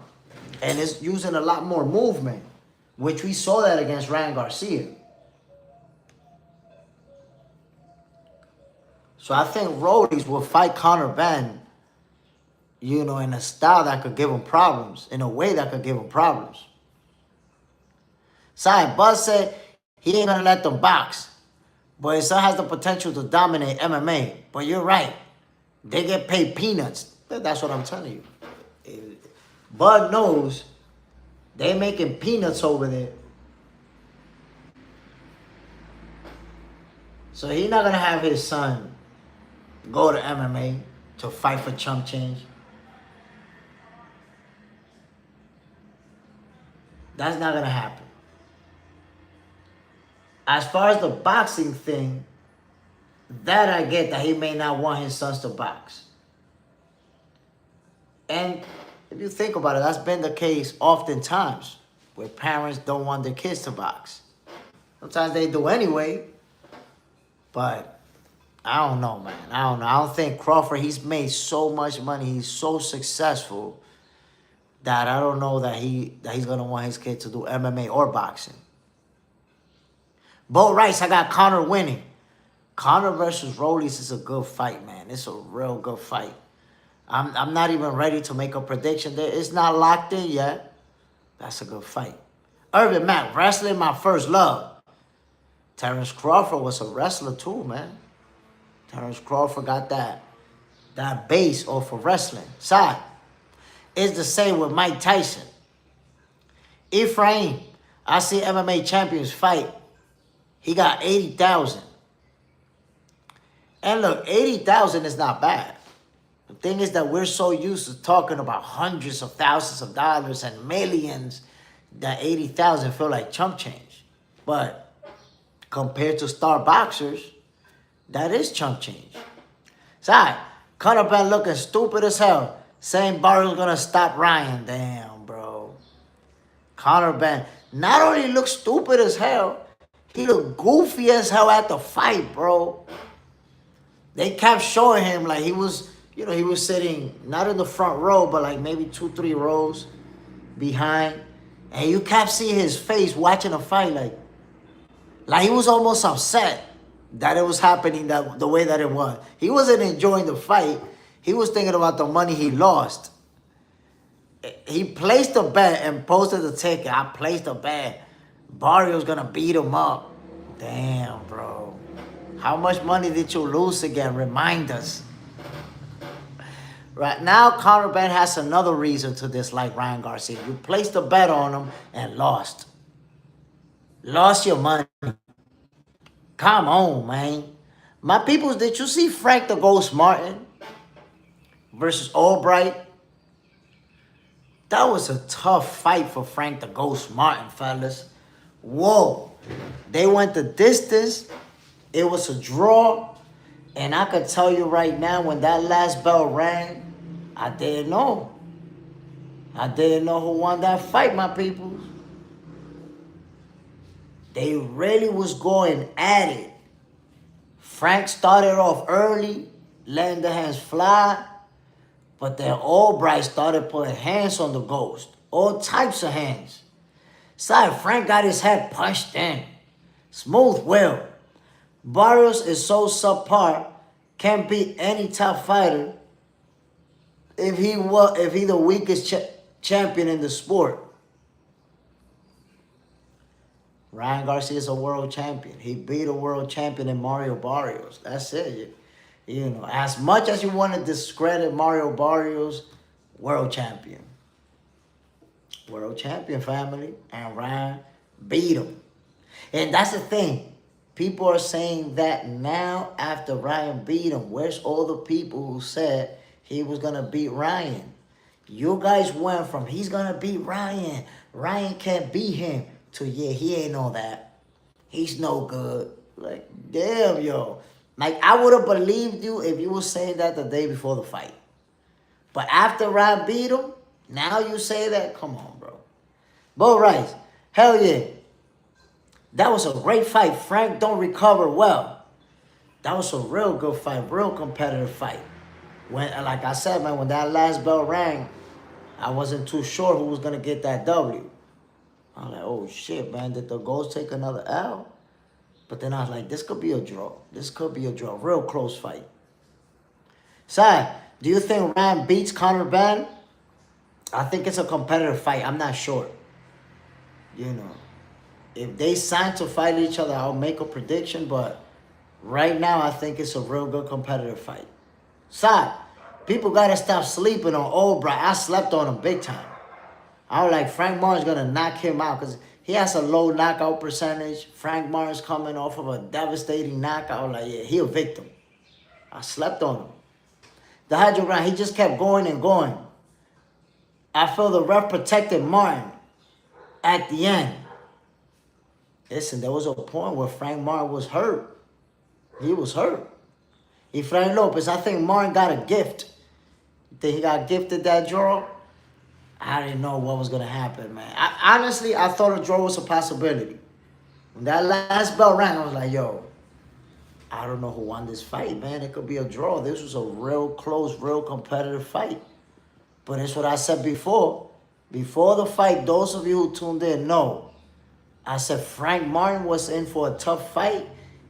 A: And it's using a lot more movement, which we saw that against Ryan Garcia. So I think Rollies will fight Conor Benn, you know, in a style that could give him problems, in a way that could give him problems. Sorry, Buzz said he ain't gonna let them box, but his son has the potential to dominate MMA. But you're right, they get paid peanuts. That's what I'm telling you. Bud knows they making peanuts over there. So he's not gonna have his son go to MMA to fight for chump change. That's not gonna happen. As far as the boxing thing, that I get that he may not want his sons to box. And if you think about it, that's been the case oftentimes where parents don't want their kids to box. Sometimes they do anyway, but I don't know, man. I don't know. I don't think Crawford, he's made so much money. He's so successful that I don't know that he's going to want his kid to do MMA or boxing. Bo Rice, I got Conor winning. Conor versus Rollies is a good fight, man. It's a real good fight. I'm not even ready to make a prediction there. It's not locked in yet. That's a good fight. Urban Mac, wrestling my first love. Terrence Crawford was a wrestler too, man. Terrence Crawford got that base off of wrestling. Side. It's the same with Mike Tyson. Ephraim, I see MMA champions fight. He got 80,000. And look, 80,000 is not bad. The thing is that we're so used to talking about hundreds of thousands of dollars and millions that 80,000 feel like chump change. But compared to star boxers, that is chump change. Sorry, Conor Benn looking stupid as hell. Saying Barrios gonna stop Ryan. Damn, bro. Conor Benn not only looks stupid as hell, he looked goofy as hell at the fight, bro. They kept showing him like he was, you know, he was sitting not in the front row, but like maybe 2-3 rows behind. And you kept seeing his face watching the fight like he was almost upset that it was happening the way that it was. He wasn't enjoying the fight. He was thinking about the money he lost. He placed a bet and posted the ticket. I placed a bet. Barrios gonna beat him up. Damn, bro. How much money did you lose again? Remind us. Right now, Conor Benn has another reason to dislike Ryan Garcia. You placed a bet on him and lost. Lost your money. Come on, man. My peoples, did you see Frank the Ghost Martin versus Albright? That was a tough fight for Frank the Ghost Martin, fellas. Whoa. They went the distance. It was a draw. And I can tell you right now, when that last bell rang, I didn't know. I didn't know who won that fight, my people. They really was going at it. Frank started off early, letting the hands fly. But then Albright started putting hands on the Ghost. All types of hands. Sorry, Frank got his head punched in. Smooth will. Barrios is so subpar, can't beat any top fighter if he the weakest champion in the sport. Ryan Garcia is a world champion. He beat a world champion in Mario Barrios. That's it. You know, as much as you want to discredit Mario Barrios, world champion. World champion, family. And Ryan beat him. And that's the thing. People are saying that now after Ryan beat him. Where's all the people who said he was going to beat Ryan? You guys went from he's going to beat Ryan. Ryan can't beat him. To yeah, he ain't all that. He's no good. Like, damn, yo. Like, I would have believed you if you were saying that the day before the fight. But after Ryan beat him, now you say that? Come on, bro. Bo Rice, hell yeah. That was a great fight. Frank don't recover well. That was a real good fight, real competitive fight. When, like I said, man, when that last bell rang, I wasn't too sure who was going to get that W. I'm like, oh, shit, man, did the Ghost take another L? But then I was like, this could be a draw. This could be a draw. Real close fight. Sai, do you think Ryan beats Conor Benn? I think it's a competitive fight. I'm not sure. You know, if they sign to fight each other, I'll make a prediction. But right now, I think it's a real good competitive fight. Sai, people got to stop sleeping on Albright. I slept on him big time. I was like, Frank Martin's going to knock him out because he has a low knockout percentage. Frank Martin's coming off of a devastating knockout. Like, yeah, he a victim. I slept on him. The hydro ground, he just kept going and going. I feel the ref protected Martin at the end. Listen, there was a point where Frank Martin was hurt. He was hurt. Efrain Lopez, I think Martin got a gift. You think he got gifted that draw? I didn't know what was going to happen, man. Honestly, I thought a draw was a possibility. When that last bell rang, I was like, yo, I don't know who won this fight, man. It could be a draw. This was a real close, real competitive fight. But it's what I said before. Before the fight, those of you who tuned in know. I said Frank Martin was in for a tough fight,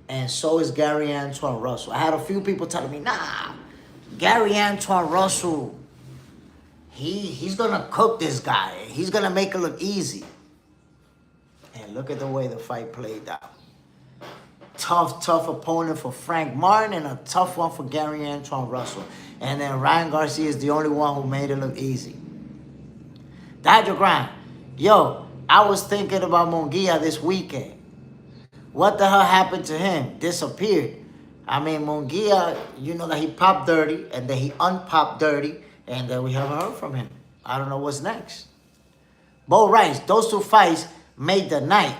A: and so is Gary Antoine Russell. I had a few people telling me, nah, Gary Antoine Russell, he's going to cook this guy. He's going to make it look easy. And look at the way the fight played out. Tough opponent for Frank Martin and a tough one for Gary Antoine Russell. And then Ryan Garcia is the only one who made it look easy. Dr. Grind, yo, I was thinking about Munguia this weekend. What the hell happened to him? Disappeared. I mean, Munguia, you know that he popped dirty and then he unpopped dirty and then we haven't heard from him. I don't know what's next. Bo Rice, those two fights made the night.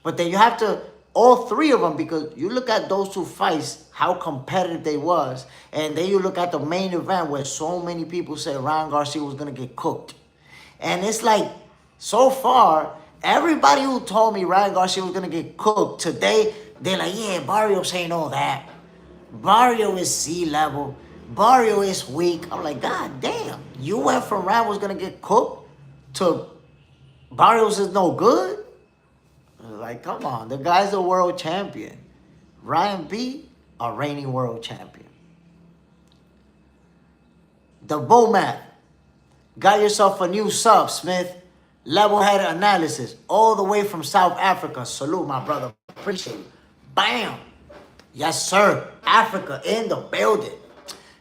A: But then you have to, all three of them, because you look at those two fights, how competitive they was, and then you look at the main event where so many people said Ryan Garcia was going to get cooked. And it's like, so far, everybody who told me Ryan Garcia was going to get cooked, today, they're like, yeah, Barrios ain't all that. Barrios is C-level. Barrios is weak. I'm like, God damn. You went from Ryan was going to get cooked to Barrios is no good? Like, come on. The guy's a world champion. Ryan B, a reigning world champion. The Bowman. Got yourself a new sub, Smith. Level-headed analysis. All the way from South Africa. Salute, my brother. Appreciate it. Bam. Yes, sir. Africa in the building.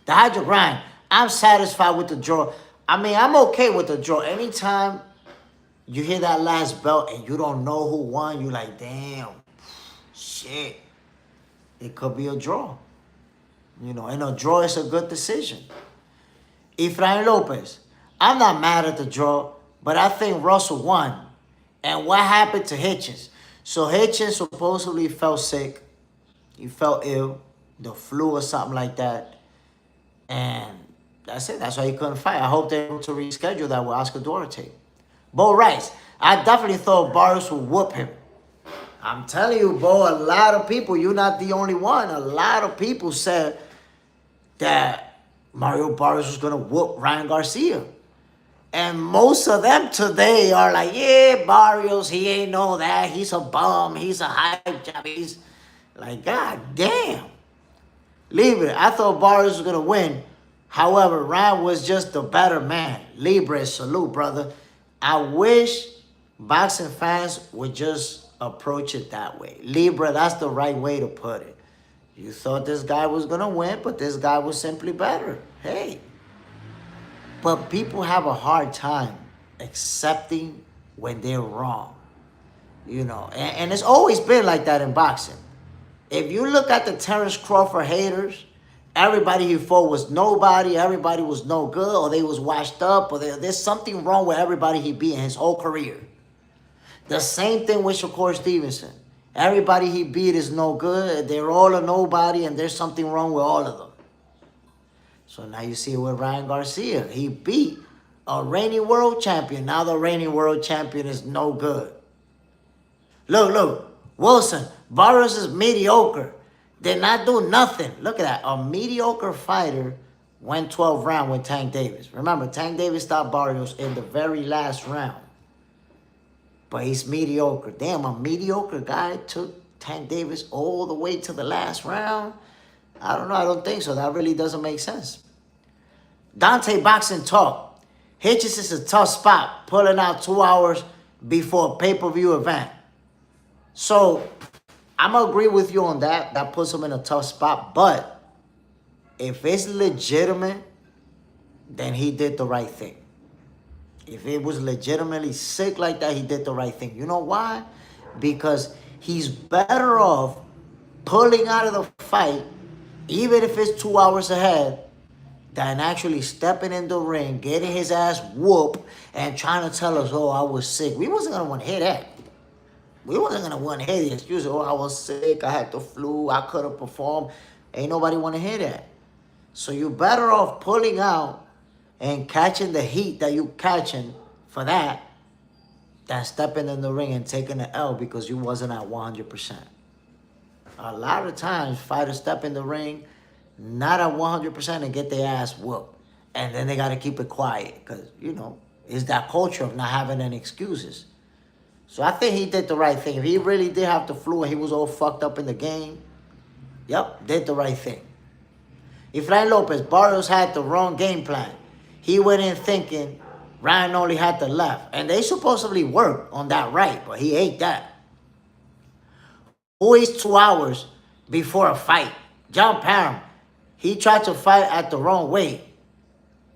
A: The Hydro Grind. I'm satisfied with the draw. I mean, I'm okay with the draw. Anytime you hear that last belt and you don't know who won, you like, damn, shit. It could be a draw. You know, and a draw is a good decision. Efrain Lopez, I'm not mad at the draw, but I think Russell won. And what happened to Hitchens? So Hitchens supposedly fell sick. He felt ill, the flu or something like that. And that's it. That's why he couldn't fight. I hope they're able to reschedule that with Oscar Duarte. Bo Rice, I definitely thought Barrios would whoop him. I'm telling you, Bo, a lot of people, you're not the only one. A lot of people said that Mario Barrios was going to whoop Ryan Garcia. And most of them today are like, yeah, Barrios, he ain't know that. He's a bum. He's a hype job. He's like, God damn. Libre, I thought Barrios was going to win. However, Ryan was just the better man. Libre, salute, brother. I wish boxing fans would just approach it that way. Libra, that's the right way to put it. You thought this guy was going to win, but this guy was simply better. Hey. But people have a hard time accepting when they're wrong. You know, and it's always been like that in boxing. If you look at the Terrence Crawford haters, everybody he fought was nobody, everybody was no good, or they was washed up, or there's something wrong with everybody he beat in his whole career. The same thing with Shakur Stevenson. Everybody he beat is no good, they're all a nobody, and there's something wrong with all of them. So now you see it with Ryan Garcia. He beat a reigning world champion. Now the reigning world champion is no good. Look, Wilson, Barrios is mediocre. Did not do nothing. Look at that. A mediocre fighter went 12 rounds with Tank Davis. Remember, Tank Davis stopped Barrios in the very last round. But he's mediocre. Damn, a mediocre guy took Tank Davis all the way to the last round? I don't know. I don't think so. That really doesn't make sense. Dante Boxing Talk. Hitchens is a tough spot, pulling out 2 hours before a pay-per-view event. So, I'm going to agree with you on that. That puts him in a tough spot. But if it's legitimate, then he did the right thing. If it was legitimately sick like that, he did the right thing. You know why? Because he's better off pulling out of the fight, even if it's 2 hours ahead, than actually stepping in the ring, getting his ass whooped, and trying to tell us, oh, I was sick. We wasn't going to want to hear that. We wasn't going to want to hear the excuse, oh, I was sick, I had the flu, I couldn't perform. Ain't nobody want to hear that. So you're better off pulling out and catching the heat that you catching for that than stepping in the ring and taking the L because you wasn't at 100%. A lot of times, fighters step in the ring not at 100% and get their ass whooped. And then they got to keep it quiet because, you know, it's that culture of not having any excuses. So I think he did the right thing. If he really did have the flu and he was all fucked up in the game, yep, did the right thing. Efrain Lopez, Barrios had the wrong game plan. He went in thinking Ryan only had the left. And they supposedly worked on that right, but he ate that. Who eats 2 hours before a fight? John Parham. He tried to fight at the wrong weight.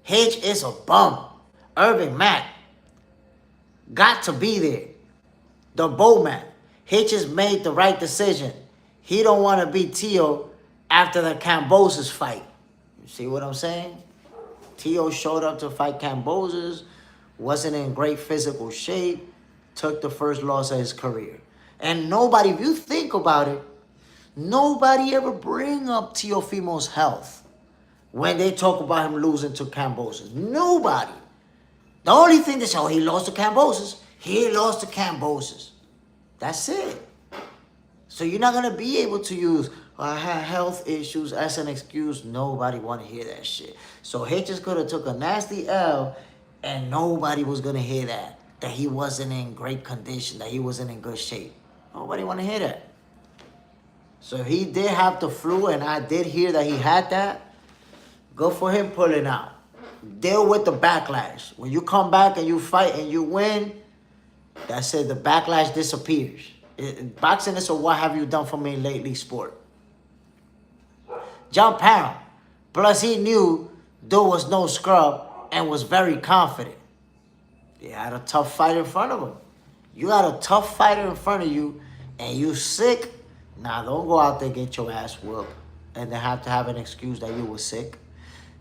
A: Hitch is a bum. Irving Mack. Got to be there. The Bowman. Hitch has made the right decision. He don't want to beat Tio after the Cambosos fight. You see what I'm saying? Tio showed up to fight Cambosos, wasn't in great physical shape, took the first loss of his career. And nobody, if you think about it, nobody ever bring up Teofimo's health when they talk about him losing to Cambosos. Nobody. The only thing they say, oh, he lost to Cambosos. He lost to Cambosos. That's it. So you're not going to be able to use, I had health issues as an excuse. Nobody want to hear that shit. So Hitchens could have took a nasty L and nobody was going to hear that. That he wasn't in great condition, that he wasn't in good shape. Nobody want to hear that. So if he did have the flu, and I did hear that he had that, go for him pulling out. Deal with the backlash. When you come back and you fight and you win, that's it. The backlash disappears. Boxing is a what have you done for me lately sport. John Parham. Plus he knew there was no scrub and was very confident. He had a tough fight in front of him. You got a tough fighter in front of you and you sick. Nah, don't go out there and get your ass whooped and then have to have an excuse that you were sick.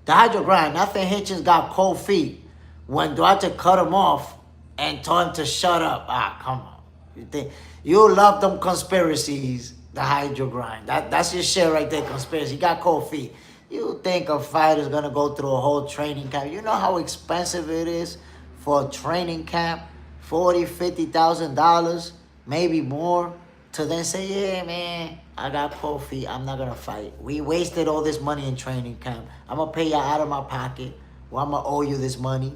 A: The hydro grind. Nothing Hitchens got cold feet when Duarte cut him off and told him to shut up. Ah, come on. You think you love them conspiracies, the hydro grind. That's your shit right there, conspiracy. He got cold feet. You think a fighter's gonna go through a whole training camp? You know how expensive it is for a training camp? $40,000, $50,000, maybe more, to then say, yeah, man, I got cold feet. I'm not gonna fight. We wasted all this money in training camp. I'm gonna pay you out of my pocket. Well, I'm gonna owe you this money.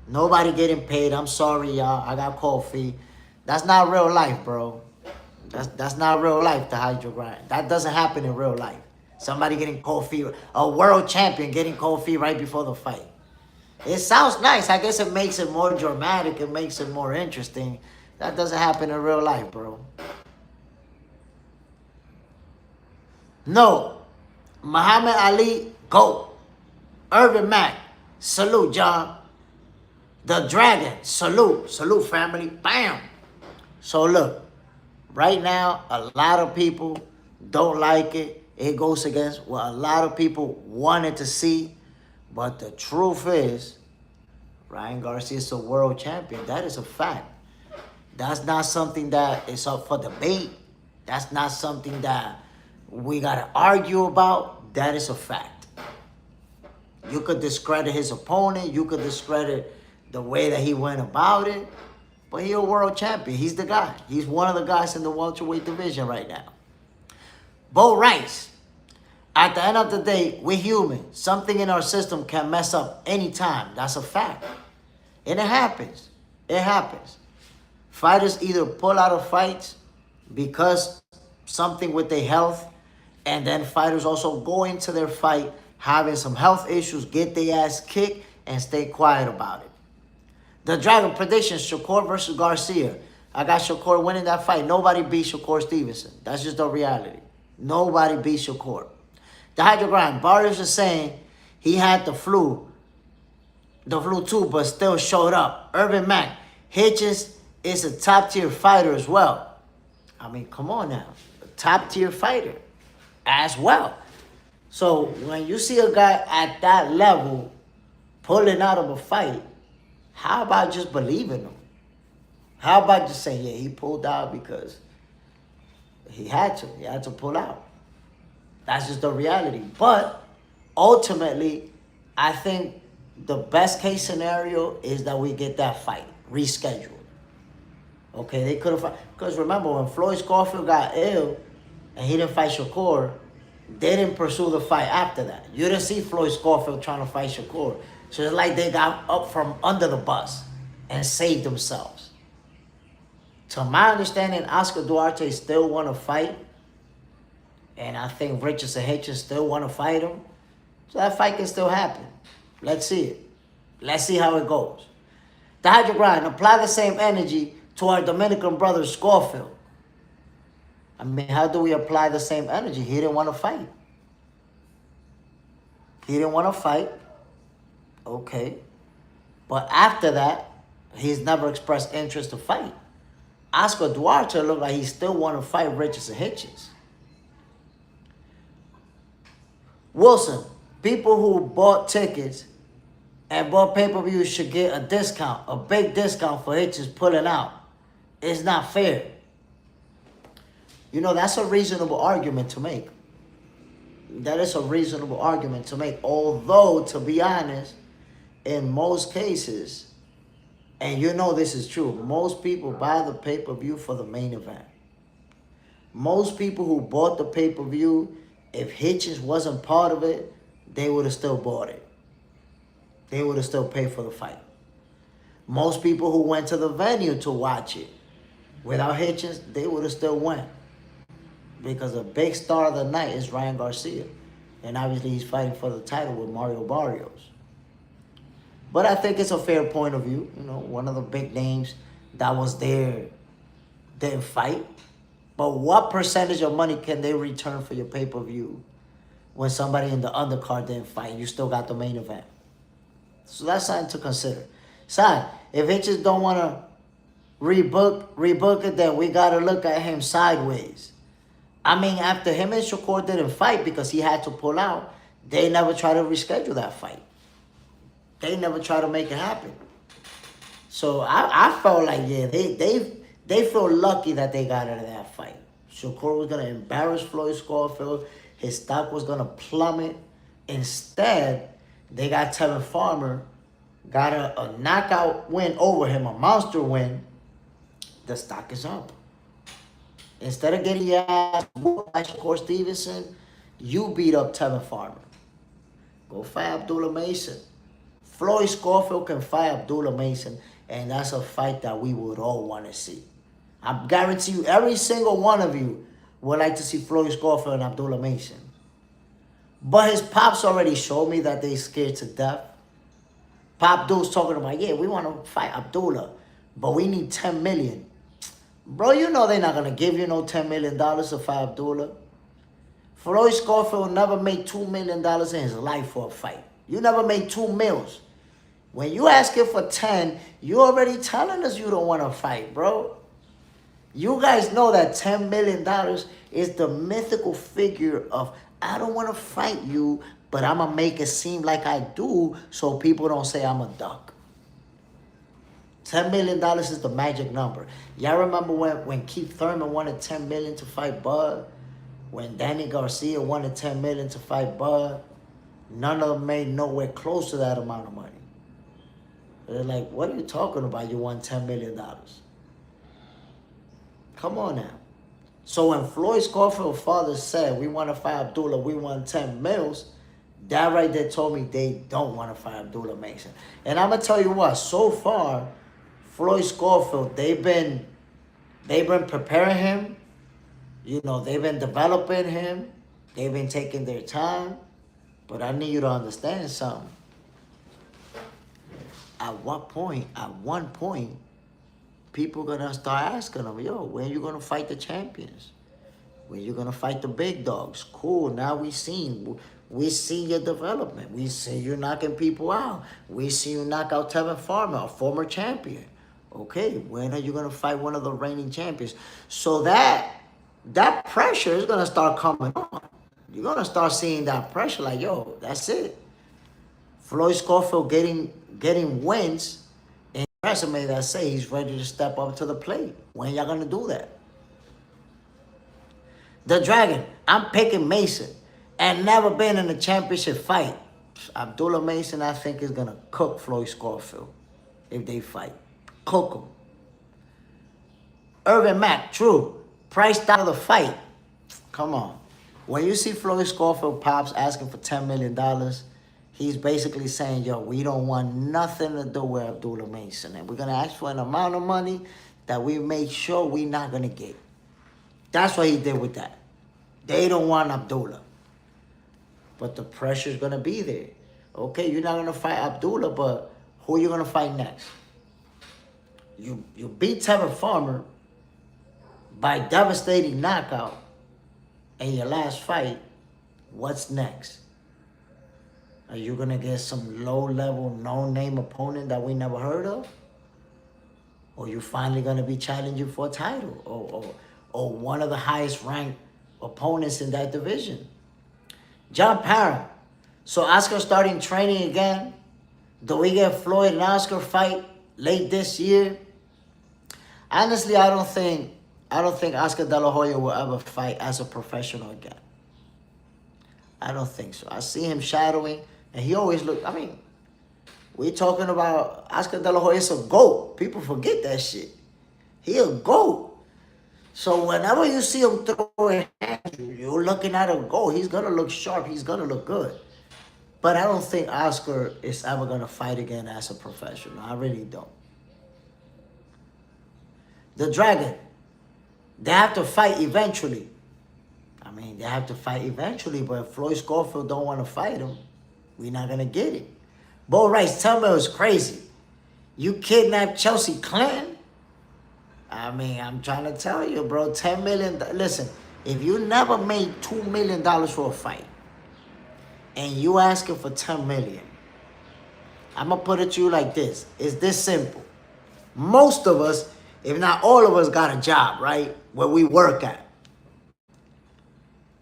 A: Nobody getting paid. I'm sorry, y'all. I got cold feet. That's not real life, bro. That's not real life, the hydro grind. That doesn't happen in real life. Somebody getting cold feet. A world champion getting cold feet right before the fight. It sounds nice. I guess it makes it more dramatic. It makes it more interesting. That doesn't happen in real life, bro. No. Muhammad Ali, go. Irvin Mack, salute, John. The Dragon, salute. Salute, family. Bam. So, look. Right now, a lot of people don't like it. It goes against what a lot of people wanted to see. But the truth is, Ryan Garcia is a world champion. That is a fact. That's not something that is up for debate. That's not something that we got to argue about. That is a fact. You could discredit his opponent. You could discredit the way that he went about it. But he's a world champion. He's the guy. He's one of the guys in the welterweight division right now. Bo Rice. At the end of the day, we're human. Something in our system can mess up anytime. That's a fact. And it happens. It happens. Fighters either pull out of fights because something with their health, and then fighters also go into their fight having some health issues, get their ass kicked, and stay quiet about it. The Dragon predictions, Shakur versus Garcia. I got Shakur winning that fight. Nobody beat Shakur Stevenson. That's just the reality. Nobody beat Shakur. The Hydrogrind, Barrios is saying he had the flu too, but still showed up. Urban Mac, Hitchens is a top-tier fighter as well. I mean, come on now. A top-tier fighter as well. So when you see a guy at that level pulling out of a fight, how about just believing him? How about just saying, yeah, he pulled out because he had to. He had to pull out. That's just the reality. But ultimately, I think the best case scenario is that we get that fight rescheduled. Okay, they could have, because remember when Floyd Scorfield got ill and he didn't fight Shakur, they didn't pursue the fight after that. You didn't see Floyd Scorfield trying to fight Shakur. So it's like they got up from under the bus and saved themselves. To my understanding, Oscar Duarte still want to fight. And I think Richardson Hitchens still want to fight him. So that fight can still happen. Let's see it. Let's see how it goes. The Hydro Grind, apply the same energy to our Dominican brother Scorfield. I mean, how do we apply the same energy? He didn't want to fight. He didn't want to fight. Okay. But after that, he's never expressed interest to fight. Oscar Duarte looked like he still want to fight Richardson Hitchens. Wilson, people who bought tickets and bought pay-per-views should get a discount, a big discount for Hitchens pulling out. It's not fair. You know, that's a reasonable argument to make. That is a reasonable argument to make. Although, to be honest, in most cases, and you know this is true, most people buy the pay-per-view for the main event. Most people who bought the pay-per-view, if Hitchens wasn't part of it, they would have still bought it. They would have still paid for the fight. Most people who went to the venue to watch it, without Hitchens, they would have still went. Because the big star of the night is Ryan Garcia. And obviously he's fighting for the title with Mario Barrios. But I think it's a fair point of view. You know, one of the big names that was there didn't fight. But what percentage of money can they return for your pay-per-view when somebody in the undercard didn't fight and you still got the main event? So that's something to consider. Son, if Hitchens don't want to rebook it, then we got to look at him sideways. I mean, after him and Shakur didn't fight because he had to pull out, they never tried to reschedule that fight. They never tried to make it happen. So I felt like, yeah, they feel lucky that they got out of that fight. Shakur was going to embarrass Floyd Scorfield. His stock was going to plummet. Instead, they got Tevin Farmer, got a knockout win over him, a monster win. The stock is up. Instead of getting your ass whooped by Shakur Stevenson, you beat up Tevin Farmer. Go fight Abdullah Mason. Floyd Scorfield can fight Abdullah Mason, and that's a fight that we would all want to see. I guarantee you, every single one of you would like to see Floyd Scorfield and Abdullah Mason. But his pops already showed me that they scared to death. Pop Dude's talking about, yeah, we want to fight Abdullah, but we need $10 million. Bro, you know they're not going to give you no $10 million to fight Abdullah. Floyd Scorfield never made $2 million in his life for a fight. You never made $2 million. When you asking for 10, you already telling us you don't want to fight, bro. You guys know that $10 million is the mythical figure of, I don't want to fight you, but I'm going to make it seem like I do so people don't say I'm a duck. $10 million is the magic number. Y'all remember when Keith Thurman wanted $10 million to fight Bud? When Danny Garcia wanted $10 million to fight Bud? None of them made nowhere close to that amount of money. They're like, what are you talking about? You won $10 million. Come on now. So when Floyd Scorfield's father said, we want to fight Abdullah, we want 10 mils, that right there told me they don't want to fight Abdullah Mason. And I'm going to tell you what, so far, Floyd Scorfield, they've been preparing him You know, they've been developing him. They've been taking their time. But I need you to understand something. At one point, people gonna start asking him, yo, when you gonna fight the champions? When you gonna fight the big dogs? Cool, now we seen your development. We see you knocking people out. We see you knock out Tevin Farmer, a former champion. Okay, when are you gonna fight one of the reigning champions? So that pressure is gonna start coming on. You're gonna start seeing that pressure, like, yo, that's it. Floyd Scorfield getting wins in resume that say he's ready to step up to the plate. When y'all gonna do that? The Dragon, I'm picking Mason, and never been in a championship fight. Abdullah Mason, I think, is gonna cook Floyd Scorfield if they fight. Cook him. Irvin Mack, true. Priced out of the fight. Come on. When you see Floyd Scorfield pops asking for $10 million, he's basically saying, yo, we don't want nothing to do with Abdullah Mason. And we're going to ask for an amount of money that we make sure we're not going to get. That's what he did with that. They don't want Abdullah. But the pressure's going to be there. Okay, you're not going to fight Abdullah, but who are you going to fight next? You beat Tevin Farmer by devastating knockout in your last fight. What's next? Are you going to get some low-level, no-name opponent that we never heard of? Or you finally going to be challenging for a title? Or one of the highest-ranked opponents in that division? John Parham. So Oscar starting training again. Do we get Floyd and Oscar fight late this year? Honestly, I don't think Oscar De La Hoya will ever fight as a professional again. I don't think so. I see him shadowing, and he always look. I mean, we're talking about Oscar De La Hoya is a GOAT. People forget that shit. He a GOAT. So whenever you see him throwing hands, you're looking at a GOAT. He's gonna look sharp. He's gonna look good. But I don't think Oscar is ever gonna fight again as a professional. I really don't. The Dragon. They have to fight eventually. I mean, they have to fight eventually, but if Floyd Scorfield don't want to fight him, we're not going to get it. Bo Rice, tell me it was crazy. You kidnapped Chelsea Clinton? I mean, I'm trying to tell you, bro, $10 million. Listen, if you never made $2 million for a fight, and you asking for $10 million, I'm going to put it to you like this. It's this simple. Most of us, if not all of us, got a job, right? Where we work at.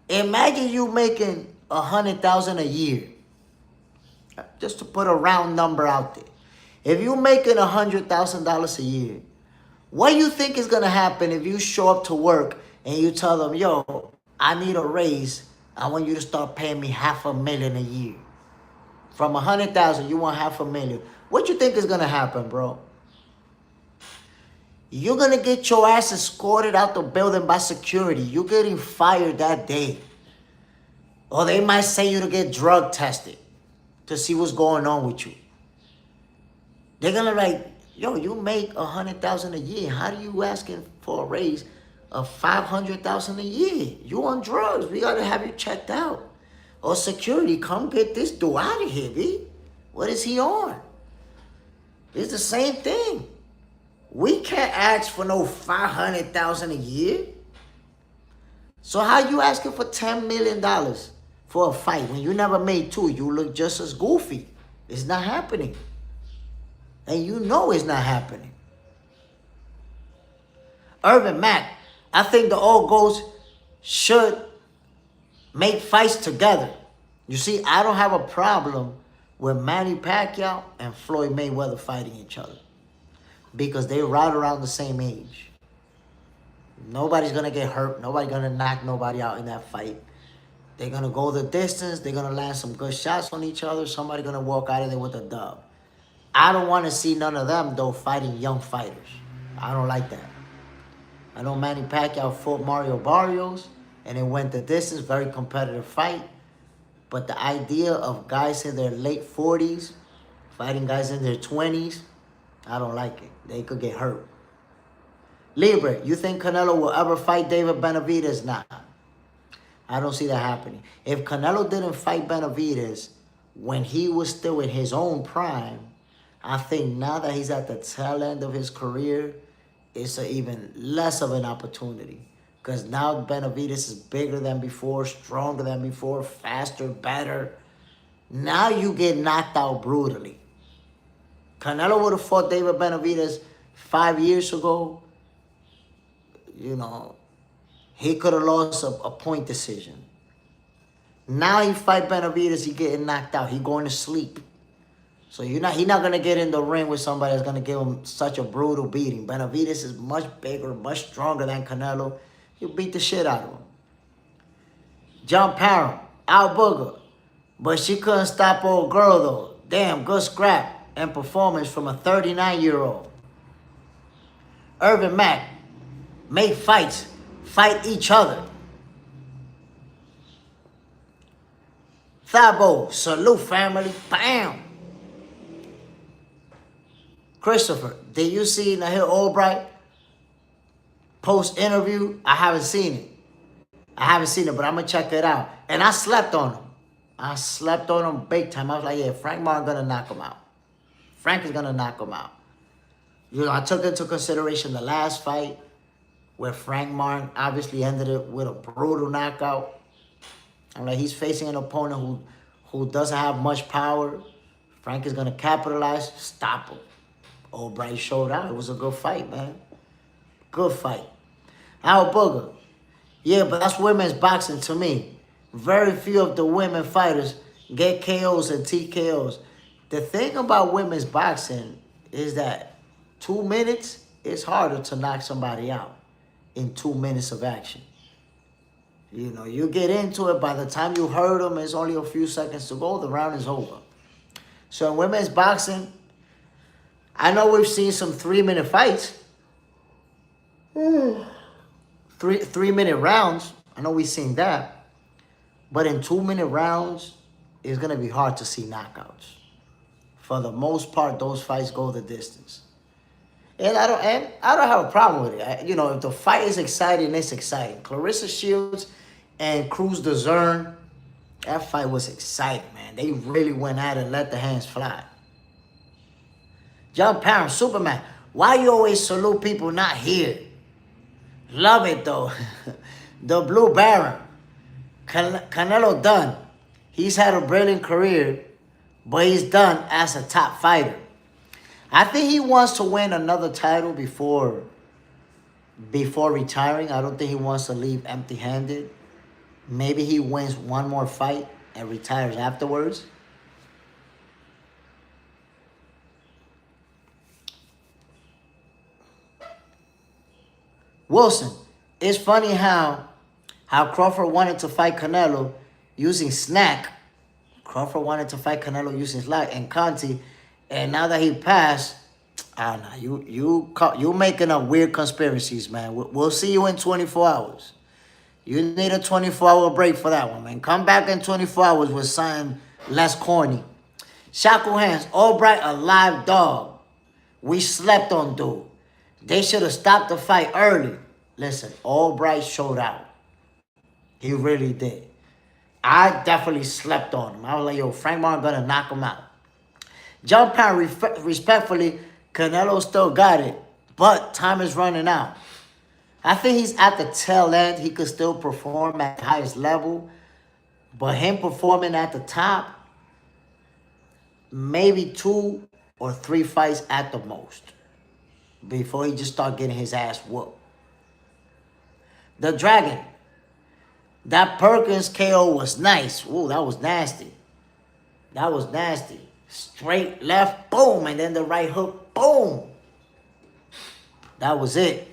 A: Imagine you making $100,000 a year. Just to put a round number out there. If you're making $100,000 a year, what do you think is gonna happen if you show up to work and you tell them, yo, I need a raise. I want you to start paying me $500,000 a year. From $100,000, you want $500,000. What you think is gonna happen, bro? You're going to get your ass escorted out the building by security. You're getting fired that day. Or they might send you to get drug tested to see what's going on with you. They're going to like, yo, you make $100,000 a year. How do you asking for a raise of $500,000 a year? You on drugs. We got to have you checked out. Or security, come get this dude out of here, B. What is he on? It's the same thing. We can't ask for no $500,000 a year. So how you asking for $10 million for a fight when you never made two? You look just as goofy. It's not happening. And you know it's not happening. Irvin Mack, I think the old goats should make fights together. You see, I don't have a problem with Manny Pacquiao and Floyd Mayweather fighting each other. Because they're right around the same age. Nobody's going to get hurt. Nobody's going to knock nobody out in that fight. They're going to go the distance. They're going to land some good shots on each other. Somebody's going to walk out of there with a dub. I don't want to see none of them, though, fighting young fighters. I don't like that. I know Manny Pacquiao fought Mario Barrios, and it went the distance. Very competitive fight. But the idea of guys in their late 40s fighting guys in their 20s, I don't like it. They could get hurt. Libre, you think Canelo will ever fight David Benavidez? Nah. I don't see that happening. If Canelo didn't fight Benavidez when he was still in his own prime, I think now that he's at the tail end of his career, it's even less of an opportunity. Because now Benavidez is bigger than before, stronger than before, faster, better. Now you get knocked out brutally. Canelo would have fought David Benavidez 5 years ago. You know, he could have lost a point decision. Now he fight Benavidez, he getting knocked out. He going to sleep. So he's not going to get in the ring with somebody that's going to give him such a brutal beating. Benavidez is much bigger, much stronger than Canelo. He'll beat the shit out of him. John Parham, Al Booger. But she couldn't stop old girl, though. Damn, good scrap and performance from a 39-year-old. Irvin Mack, make fights. Fight each other. Thabo, salute family. Bam. Christopher, did you see Nahil Albright post-interview? I haven't seen it. But I'm going to check it out. And I slept on him. I slept on him big time. I was like, yeah, Frank Martin going to knock him out. Frank is going to knock him out. You know, I took into consideration the last fight where Frank Martin obviously ended it with a brutal knockout. I'm like, he's facing an opponent who doesn't have much power. Frank is going to capitalize, stop him. Albright showed out. It was a good fight, man. Good fight. Al Booger. Yeah, but that's women's boxing to me. Very few of the women fighters get KOs and TKOs. The thing about women's boxing is that 2 minutes, it's harder to knock somebody out in 2 minutes of action. You know, you get into it, by the time you hurt them, it's only a few seconds to go, the round is over. So in women's boxing, I know we've seen some 3-minute fights. 3-minute rounds. I know we've seen that. But in 2-minute rounds, it's going to be hard to see knockouts. For the most part, those fights go the distance. And I don't have a problem with it. You know, if the fight is exciting, it's exciting. Clarissa Shields and Cruz DeZern, that fight was exciting, man. They really went at it and let the hands fly. John Parham, Superman, why you always salute people not here? Love it, though. The Blue Baron. Canelo done. He's had a brilliant career, but he's done as a top fighter. I think he wants to win another title before retiring. I don't think he wants to leave empty-handed. Maybe he wins one more fight and retires afterwards. Wilson, it's funny how Crawford wanted to fight Canelo using snack. Crawford wanted to fight Canelo using snack and Conti, and now that he passed, I don't know, you making up weird conspiracies, man. We'll see you in 24 hours. You need a 24-hour break for that one, man. Come back in 24 hours with something less corny. Shakur hands, Albright a live dog. We slept on dude. They should have stopped the fight early. Listen, Albright showed out. He really did. I definitely slept on him. I was like, yo, Frank Martin gonna knock him out. John Parham, respectfully, Canelo still got it, but time is running out. I think he's at the tail end. He could still perform at the highest level, but him performing at the top, maybe 2 or 3 fights at the most before he just start getting his ass whooped. The Dragon. That Perkins KO was nice. Ooh, that was nasty. That was nasty. Straight left, boom, and then the right hook, boom. That was it.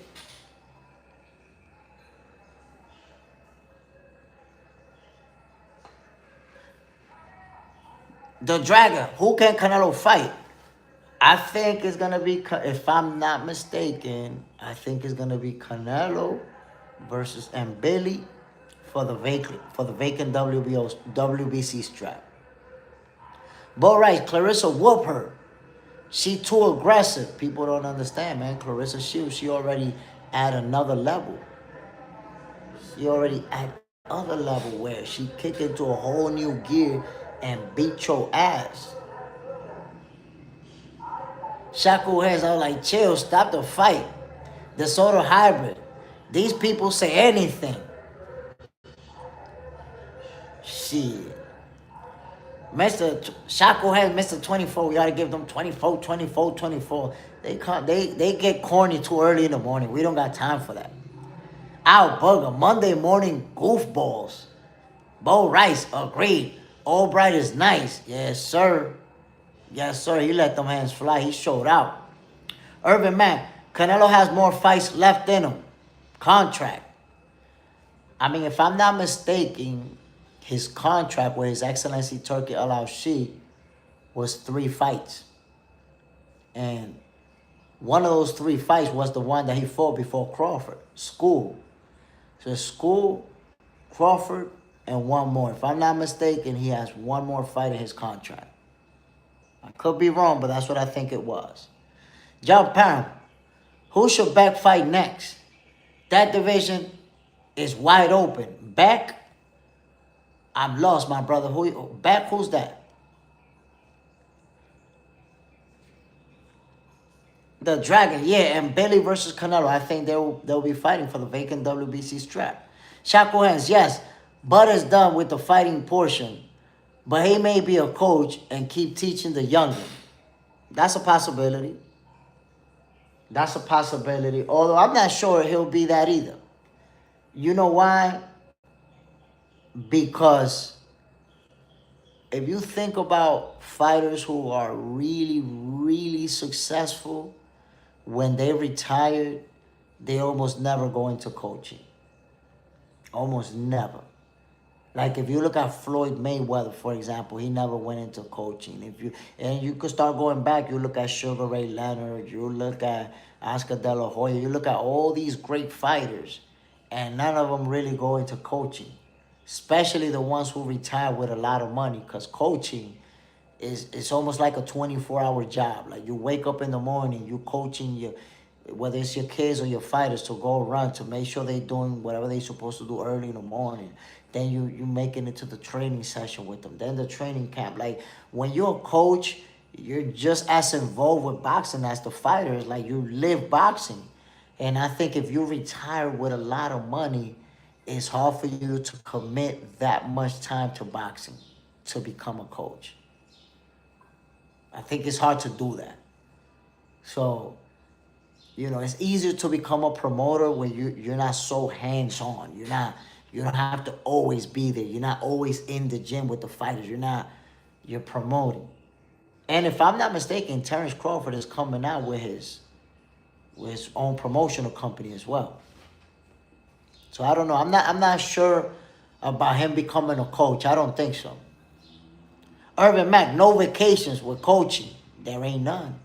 A: The Dragon. Who can Canelo fight? I think it's going to be, if I'm not mistaken, I think it's going to be Canelo versus Mbili for the vacant WBC strap. But right, Clarissa whoop her. She too aggressive. People don't understand, man. Clarissa Shields, she already at another level. She already at other level where she kick into a whole new gear and beat your ass. Shakur hands, I was like, chill, stop the fight. The sort of hybrid. These people say anything. Shit. Shakur has Mr. 24. We gotta give them 24, 24, 24. They get corny too early in the morning. We don't got time for that. Al Burger, Monday morning goofballs. Bo Rice, agreed. Albright is nice. Yes, sir. Yes, sir. He let them hands fly. He showed out. Urban Man, Canelo has more fights left in him. Contract. I mean, if I'm not mistaken, his contract with His Excellency Turki Al-Alshi was 3 fights. And one of those 3 fights was the one that he fought before Crawford. School. So School, Crawford, and one more. If I'm not mistaken, he has one more fight in his contract. I could be wrong, but that's what I think it was. John Parham, who should Beck fight next? That division is wide open. Beck, I'm lost, my brother. Beck, who's that? The Dragon, yeah, and Billy versus Canelo. I think they'll be fighting for the vacant WBC strap. Shakur hands, yes, Bud is done with the fighting portion, but he may be a coach and keep teaching the youngin. That's a possibility. That's a possibility. Although I'm not sure he'll be that either. You know why? Because if you think about fighters who are really, really successful, when they retired, they almost never go into coaching. Almost never. Like if you look at Floyd Mayweather, for example, he never went into coaching. And you could start going back, you look at Sugar Ray Leonard, you look at Oscar De La Hoya, you look at all these great fighters, and none of them really go into coaching. Especially the ones who retire with a lot of money, because coaching it's almost like a 24-hour job. Like you wake up in the morning, you coaching whether it's your kids or your fighters to go run, to make sure they're doing whatever they're supposed to do early in the morning. Then you making it to the training session with them. Then the training camp. Like when you're a coach, you're just as involved with boxing as the fighters. Like you live boxing. And I think if you retire with a lot of money, it's hard for you to commit that much time to boxing to become a coach. I think it's hard to do that. So, you know, it's easier to become a promoter when you're not so hands-on. You don't have to always be there. You're not always in the gym with the fighters. You're promoting. And if I'm not mistaken, Terrence Crawford is coming out with his own promotional company as well. So I don't know. I'm not sure about him becoming a coach. I don't think so. Urban Mac, no vacations with coaching. There ain't none.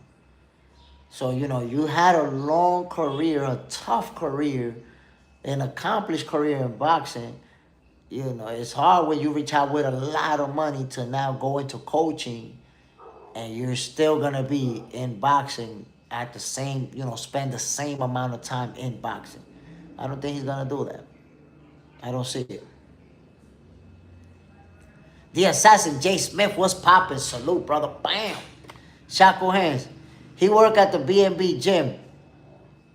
A: So, you know, you had a long career, a tough career, an accomplished career in boxing. You know, it's hard when you retire with a lot of money to now go into coaching and you're still going to be in boxing at the same, you know, spend the same amount of time in boxing. I don't think he's going to do that. I don't see it. The Assassin, Jay Smith, what's poppin'? Salute, brother. Bam. Shakur hands. He worked at the BFB gym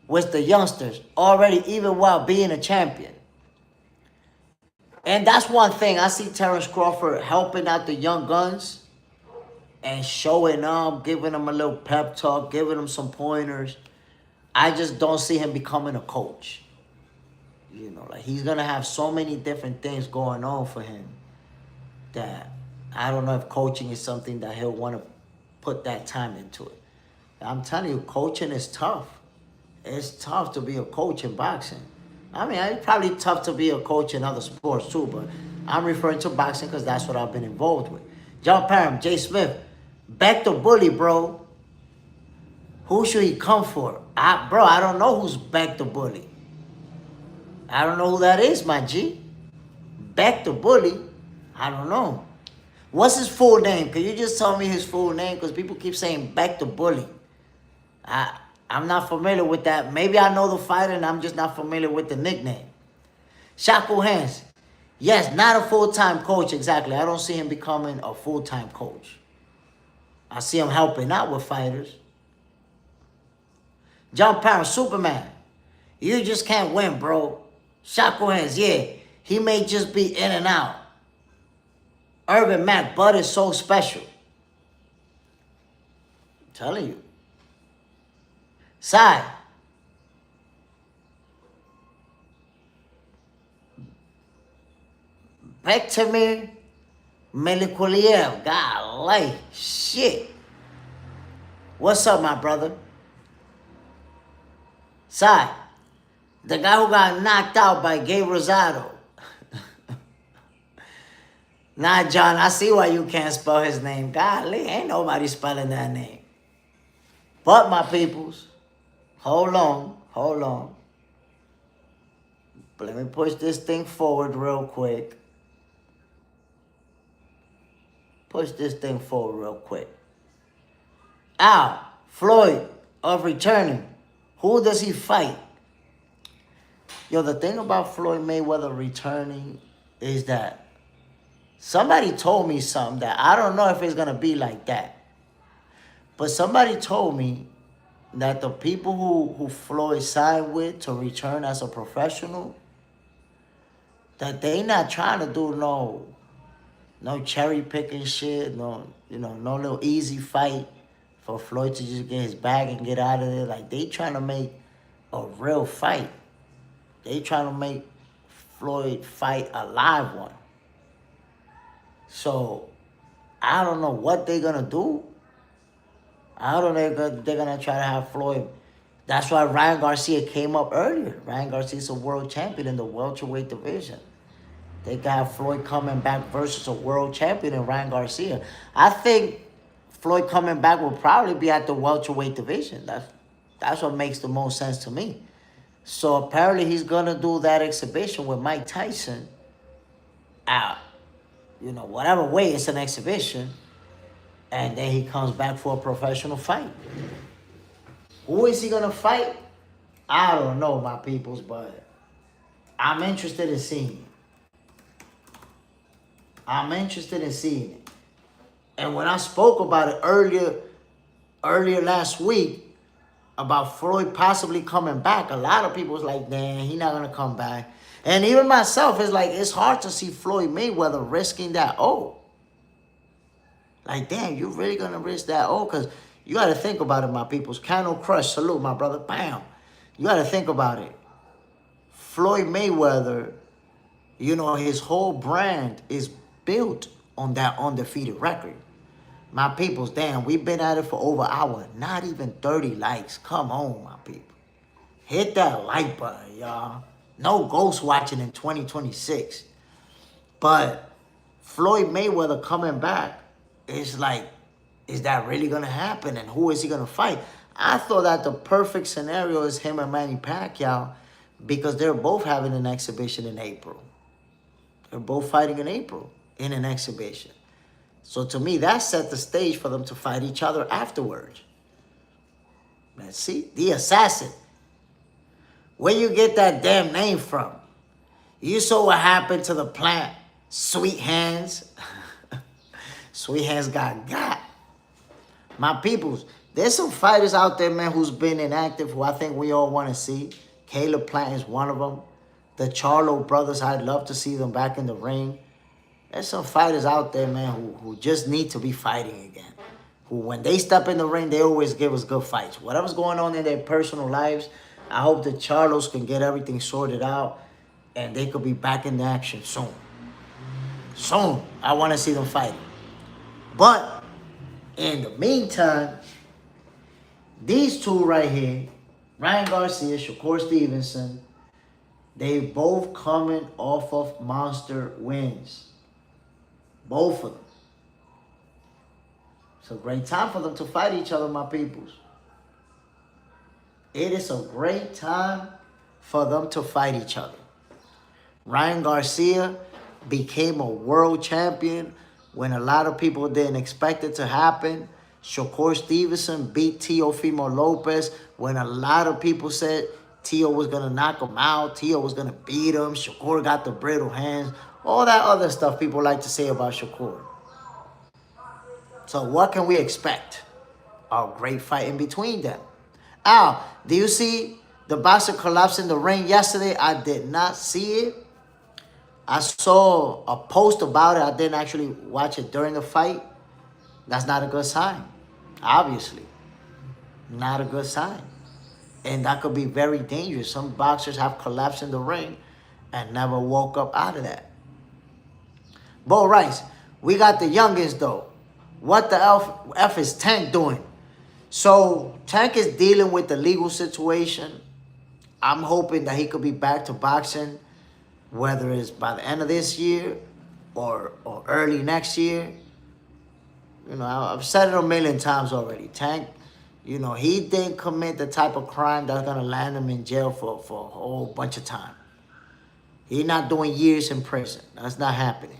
A: with the youngsters already, even while being a champion. And that's one thing. I see Terrence Crawford helping out the young guns and showing up, giving them a little pep talk, giving them some pointers. I just don't see him becoming a coach. You know, like he's going to have so many different things going on for him that I don't know if coaching is something that he'll want to put that time into it. I'm telling you, coaching is tough. It's tough to be a coach in boxing. I mean, it's probably tough to be a coach in other sports too, but I'm referring to boxing because that's what I've been involved with. John Parham, Jay Smith, back to bully, bro. Who should he come for? Bro, I don't know who's back to bully. I don't know who that is, my G. Back to bully? I don't know. What's his full name? Can you just tell me his full name? Because people keep saying back to bully. I I'm not familiar with that. Maybe I know the fighter and I'm just not familiar with the nickname. Shakur Hands. Yes, not a full-time coach exactly. I don't see him becoming a full-time coach. I see him helping out with fighters. John Parent, Superman. You just can't win, bro. Shakur Hands, yeah. He may just be in and out. Urban Mac, Bud is so special. I'm telling you. Sai. Bektamir Melikuliev. Golly. Shit. What's up, my brother? Sai. The guy who got knocked out by Gabe Rosado. Nah, John, I see why you can't spell his name. Golly, ain't nobody spelling that name. But, my peoples, hold on. But let me push this thing forward real quick. Floyd of returning. Who does he fight? Yo, the thing about Floyd Mayweather returning is that somebody told me something that I don't know if it's going to be like that. But somebody told me that the people who Floyd signed with to return as a professional, that they not trying to do no cherry picking shit, no little easy fight for Floyd to just get his bag and get out of there. Like, they trying to make a real fight. They trying to make Floyd fight a live one. So, I don't know what they're going to do. I don't know if they're going to try to have Floyd. That's why Ryan Garcia came up earlier. Ryan Garcia's a world champion in the welterweight division. They got Floyd coming back versus a world champion in Ryan Garcia. I think Floyd coming back will probably be at the welterweight division. That's what makes the most sense to me. So apparently he's going to do that exhibition with Mike Tyson at, whatever way it's an exhibition. And then he comes back for a professional fight. Who is he going to fight? I don't know, my peoples, but I'm interested in seeing it. And when I spoke about it earlier last week, about Floyd possibly coming back, a lot of people was like, "Damn, he's not going to come back." And even myself, it's hard to see Floyd Mayweather risking that O. Like, damn, you really going to risk that O? Because you got to think about it, my peoples. Cano Crush, salute, my brother. Bam. You got to think about it. Floyd Mayweather, his whole brand is built on that undefeated record. My peoples, damn, we've been at it for over an hour. Not even 30 likes. Come on, my people. Hit that like button, y'all. No ghost watching in 2026. But Floyd Mayweather coming back, it's like, is that really going to happen? And who is he going to fight? I thought that the perfect scenario is him and Manny Pacquiao, because they're both having an exhibition in April. They're both fighting in April in an exhibition. So to me, that set the stage for them to fight each other afterwards. Let's see. The Assassin. Where you get that damn name from? You saw what happened to the plant, Sweet Hands. Sweet Hands got. My peoples, there's some fighters out there, man, who's been inactive, who I think we all want to see. Caleb Plant is one of them. The Charlo brothers, I'd love to see them back in the ring. There's some fighters out there, man, who just need to be fighting again. Who, when they step in the ring, they always give us good fights. Whatever's going on in their personal lives, I hope the Charlos can get everything sorted out and they could be back in the action soon. Soon. I want to see them fighting. But in the meantime, these two right here, Ryan Garcia, Shakur Stevenson, they both coming off of monster wins. Both of them. It's a great time for them to fight each other, my peoples. It is a great time for them to fight each other. Ryan Garcia became a world champion when a lot of people didn't expect it to happen. Shakur Stevenson beat Teofimo Lopez when a lot of people said Teo was going to knock him out. Teo was going to beat him. Shakur got the brittle hands. All that other stuff people like to say about Shakur. So what can we expect? A great fight in between them. Al, do you see the boxer collapse in the ring yesterday? I did not see it. I saw a post about it. I didn't actually watch it during the fight. That's not a good sign. Obviously. Not a good sign. And that could be very dangerous. Some boxers have collapsed in the ring and never woke up out of that. Bo Rice, we got the youngest though. What the F is Tank doing? So Tank is dealing with the legal situation. I'm hoping that he could be back to boxing, whether it's by the end of this year or early next year. You know, I've said it a million times already. Tank, you know, he didn't commit the type of crime that's going to land him in jail for a whole bunch of time. He's not doing years in prison. That's not happening.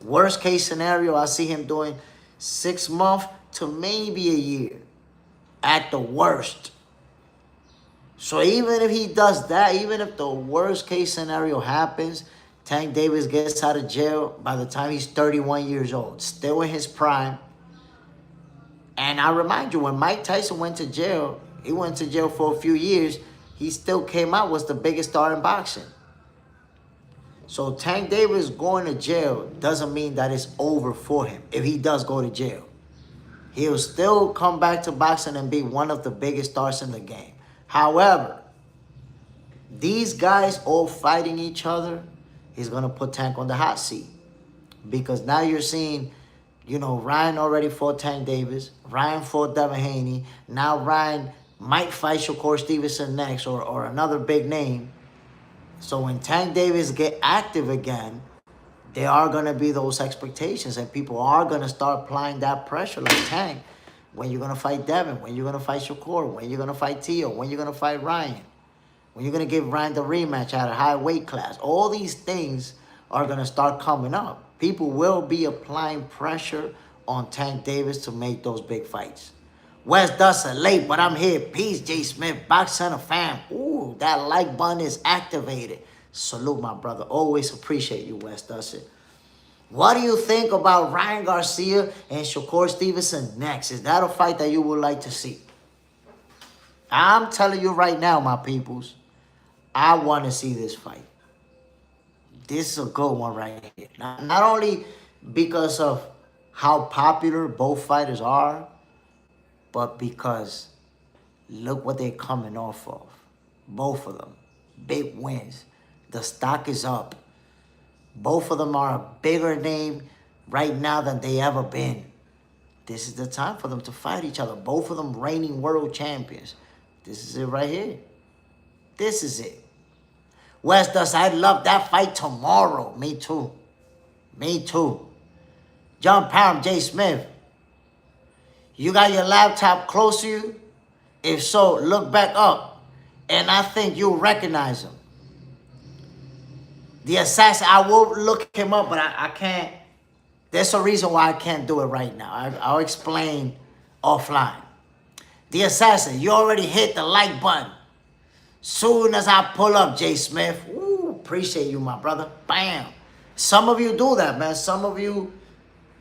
A: Worst case scenario, I see him doing 6 months to maybe a year at the worst. So even if he does that, even if the worst case scenario happens, Tank Davis gets out of jail by the time he's 31 years old, still in his prime. And I remind you, when Mike Tyson went to jail, he went to jail for a few years. He still came out, was the biggest star in boxing. So Tank Davis going to jail doesn't mean that it's over for him if he does go to jail. He'll still come back to boxing and be one of the biggest stars in the game. However, these guys all fighting each other is going to put Tank on the hot seat. Because now you're seeing, you know, Ryan already fought Tank Davis. Ryan fought Devin Haney. Now Ryan might fight Shakur Stevenson next or another big name. So when Tank Davis get active again, there are going to be those expectations. And people are going to start applying that pressure like, Tank, when you're going to fight Devin? When you're going to fight Shakur? When you're going to fight Teo? When you're going to fight Ryan? When you're going to give Ryan the rematch at a high weight class? All these things are going to start coming up. People will be applying pressure on Tank Davis to make those big fights. Wes Dustin, late, but I'm here. Peace, J. Smith, Box Center fam. Ooh, that like button is activated. Salute, my brother. Always appreciate you, Wes Dustin. What do you think about Ryan Garcia and Shakur Stevenson next? Is that a fight that you would like to see? I'm telling you right now, my peoples, I want to see this fight. This is a good one right here. Not only because of how popular both fighters are, but because look what they're coming off of. Both of them. Big wins. The stock is up. Both of them are a bigger name right now than they ever been. This is the time for them to fight each other. Both of them reigning world champions. This is it right here. This is it. West Dust, I'd love that fight tomorrow. Me too. Me too. John Parham, J. Smith. You got your laptop close to you? If so, look back up. And I think you'll recognize him. The assassin, I will look him up, but I can't. There's a reason why I can't do it right now. I'll explain offline. The assassin, you already hit the like button. Soon as I pull up, J. Smith. Ooh, appreciate you, my brother. Bam. Some of you do that, man. Some of you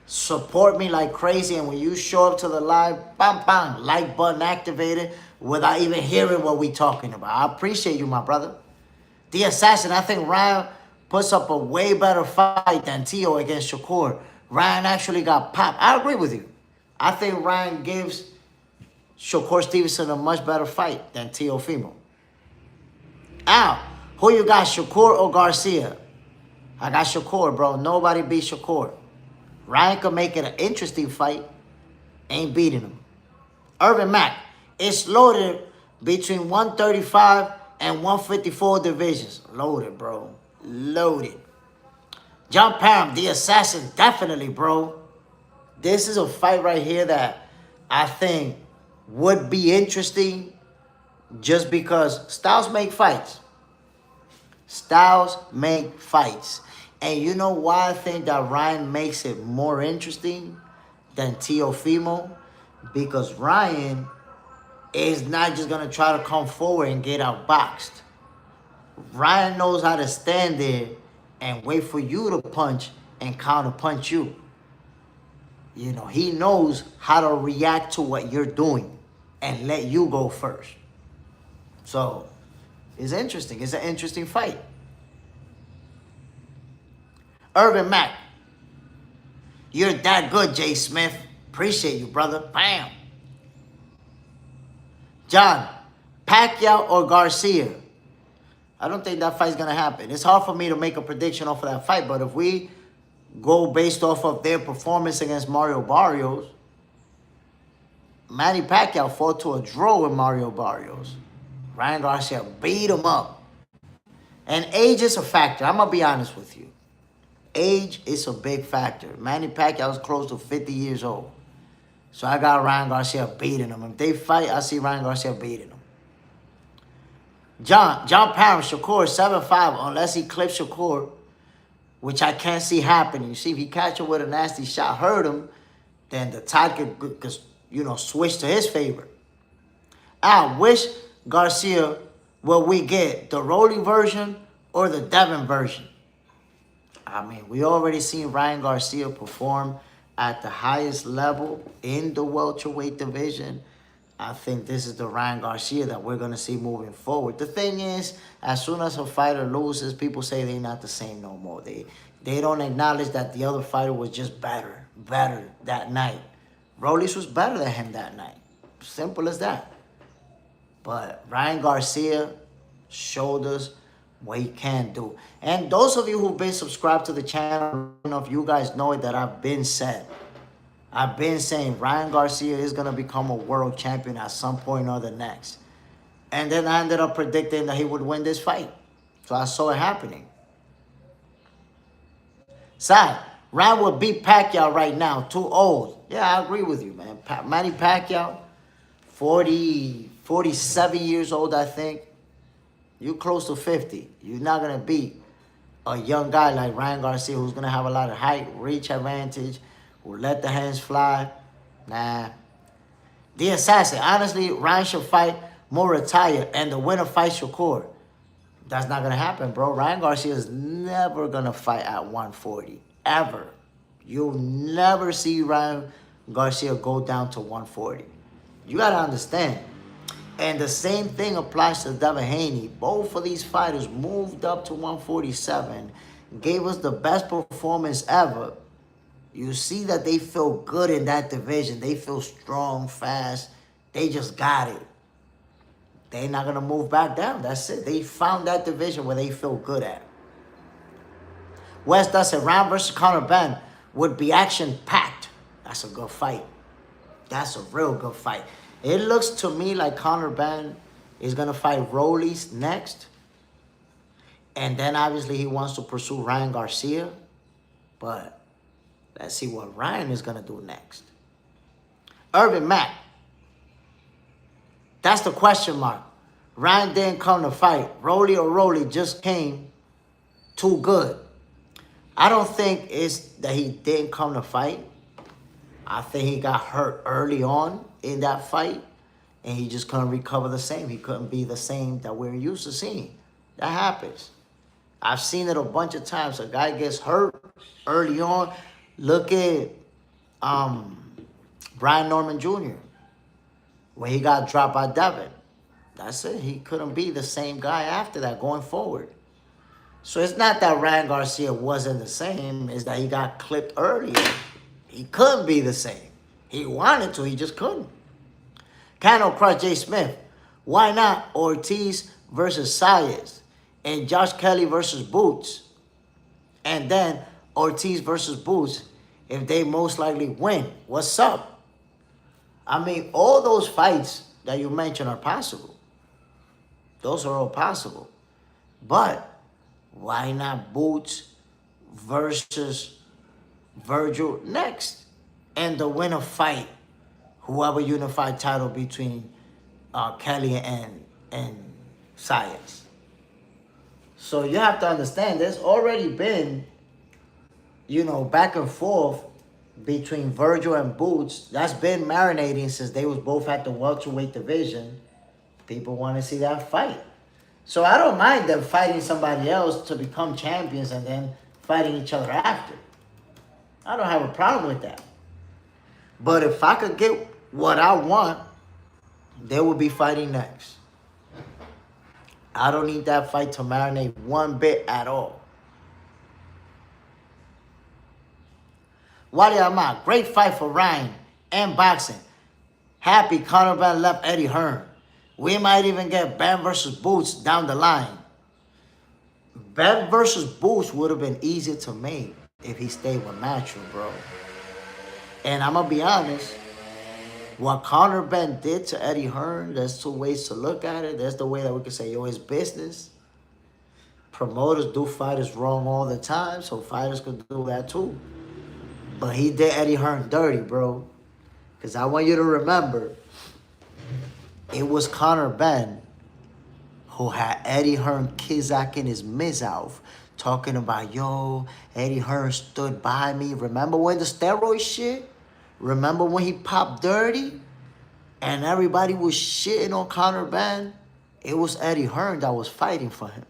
A: support me like crazy, and when you show up to the live, bam, bam, like button activated without even hearing what we talking about. I appreciate you, my brother. The assassin, I think Ryan puts up a way better fight than Teo against Shakur. Ryan actually got popped. I agree with you. I think Ryan gives Shakur Stevenson a much better fight than Teofimo. Al, who you got, Shakur or Garcia? I got Shakur, bro. Nobody beat Shakur. Ryan could make it an interesting fight. Ain't beating him. Irvin Mack, it's loaded between 135 and 154 divisions. Loaded, bro. Loaded. John Parham, the assassin, definitely, bro. This is a fight right here that I think would be interesting just because styles make fights. Styles make fights. And you know why I think that Ryan makes it more interesting than Teofimo? because Ryan is not just going to try to come forward and get outboxed. Ryan knows how to stand there and wait for you to punch and counter punch you. You know, he knows how to react to what you're doing and let you go first. So, it's interesting. It's an interesting fight. Irvin Mack. You're that good, Jay Smith. Appreciate you, brother. Bam. John, Pacquiao or Garcia? I don't think that fight's going to happen. It's hard for me to make a prediction off of that fight, but if we go based off of their performance against Mario Barrios, Manny Pacquiao fought to a draw with Mario Barrios. Ryan Garcia beat him up. And age is a factor. I'm going to be honest with you. Age is a big factor. Manny Pacquiao is close to 50 years old. So I got Ryan Garcia beating him. If they fight, I see Ryan Garcia beating him. John Parham, Shakur 7-5, unless he clips Shakur, which I can't see happening. You see, if he catch him with a nasty shot, hurt him, then the tide could switch to his favor. I wish Garcia, will we get the Rolly version or the Devin version? I mean, we already seen Ryan Garcia perform at the highest level in the welterweight division. I think this is the Ryan Garcia that we're going to see moving forward. The thing is, as soon as a fighter loses, people say they're not the same no more. They don't acknowledge that the other fighter was just better that night. Rollis was better than him that night. Simple as that. But Ryan Garcia showed us what he can do. And those of you who've been subscribed to the channel, I don't know if you guys know it, that I've been saying Ryan Garcia is going to become a world champion at some point or the next. And then I ended up predicting that he would win this fight. So I saw it happening. Sad. Ryan would beat Pacquiao right now. Too old. Yeah, I agree with you, man. Manny Pacquiao, 47 years old, I think. You're close to 50. You're not going to beat a young guy like Ryan Garcia, who's going to have a lot of height, reach advantage, will let the hands fly. Nah. The Assassin. Honestly, Ryan should fight Murataya and the winner fights Shakur. That's not going to happen, bro. Ryan Garcia is never going to fight at 140. Ever. You'll never see Ryan Garcia go down to 140. You got to understand. And the same thing applies to Devin Haney. Both of these fighters moved up to 147, gave us the best performance ever. You see that they feel good in that division. They feel strong, fast. They just got it. They're not going to move back down. That's it. They found that division where they feel good at. Wes Dustin, Round versus Conor Benn would be action-packed. That's a good fight. That's a real good fight. It looks to me like Conor Benn is going to fight Rollies next. And then, obviously, he wants to pursue Ryan Garcia. But let's see what Ryan is going to do next. Irvin Mack. That's the question mark. Ryan didn't come to fight. Rolly just came too good. I don't think it's that he didn't come to fight. I think he got hurt early on in that fight, and he just couldn't recover the same. He couldn't be the same that we're used to seeing. That happens. I've seen it a bunch of times. A guy gets hurt early on. Look at Brian Norman Jr. when he got dropped by Devin. That's it. He couldn't be the same guy after that going forward. So it's not that Ryan Garcia wasn't the same. It's that he got clipped earlier. He couldn't be the same. He wanted to. He just couldn't. Cano Crush J. Smith. Why not Ortiz versus Saez and Josh Kelly versus Boots? And then Ortiz versus Boots if they most likely win. What's up? I mean, all those fights that you mentioned are possible. Those are all possible. But why not Boots versus Virgil next? And the winner fight whoever unified title between Kelly and Saez. So you have to understand, there's already been, back and forth between Virgil and Boots, that's been marinating since they was both at the welterweight division. People want to see that fight. So I don't mind them fighting somebody else to become champions and then fighting each other after. I don't have a problem with that. But if I could get what I want, they will be fighting next. I don't need that fight to marinate one bit at all. Wally Ahmad, great fight for Ryan and boxing. Happy Conor Benn left Eddie Hearn. We might even get Benn versus Boots down the line. Benn versus Boots would have been easier to make if he stayed with Matchroom, bro. And I'm going to be honest, what Conor Benn did to Eddie Hearn, there's two ways to look at it. There's the way that we can say, yo, it's business. Promoters do fighters wrong all the time, so fighters could do that too. But he did Eddie Hearn dirty, bro. Because I want you to remember, it was Conor Benn who had Eddie Hearn kizak his mouth, talking about, yo, Eddie Hearn stood by me. Remember when the steroid shit? Remember when he popped dirty? And everybody was shitting on Conor Benn? It was Eddie Hearn that was fighting for him.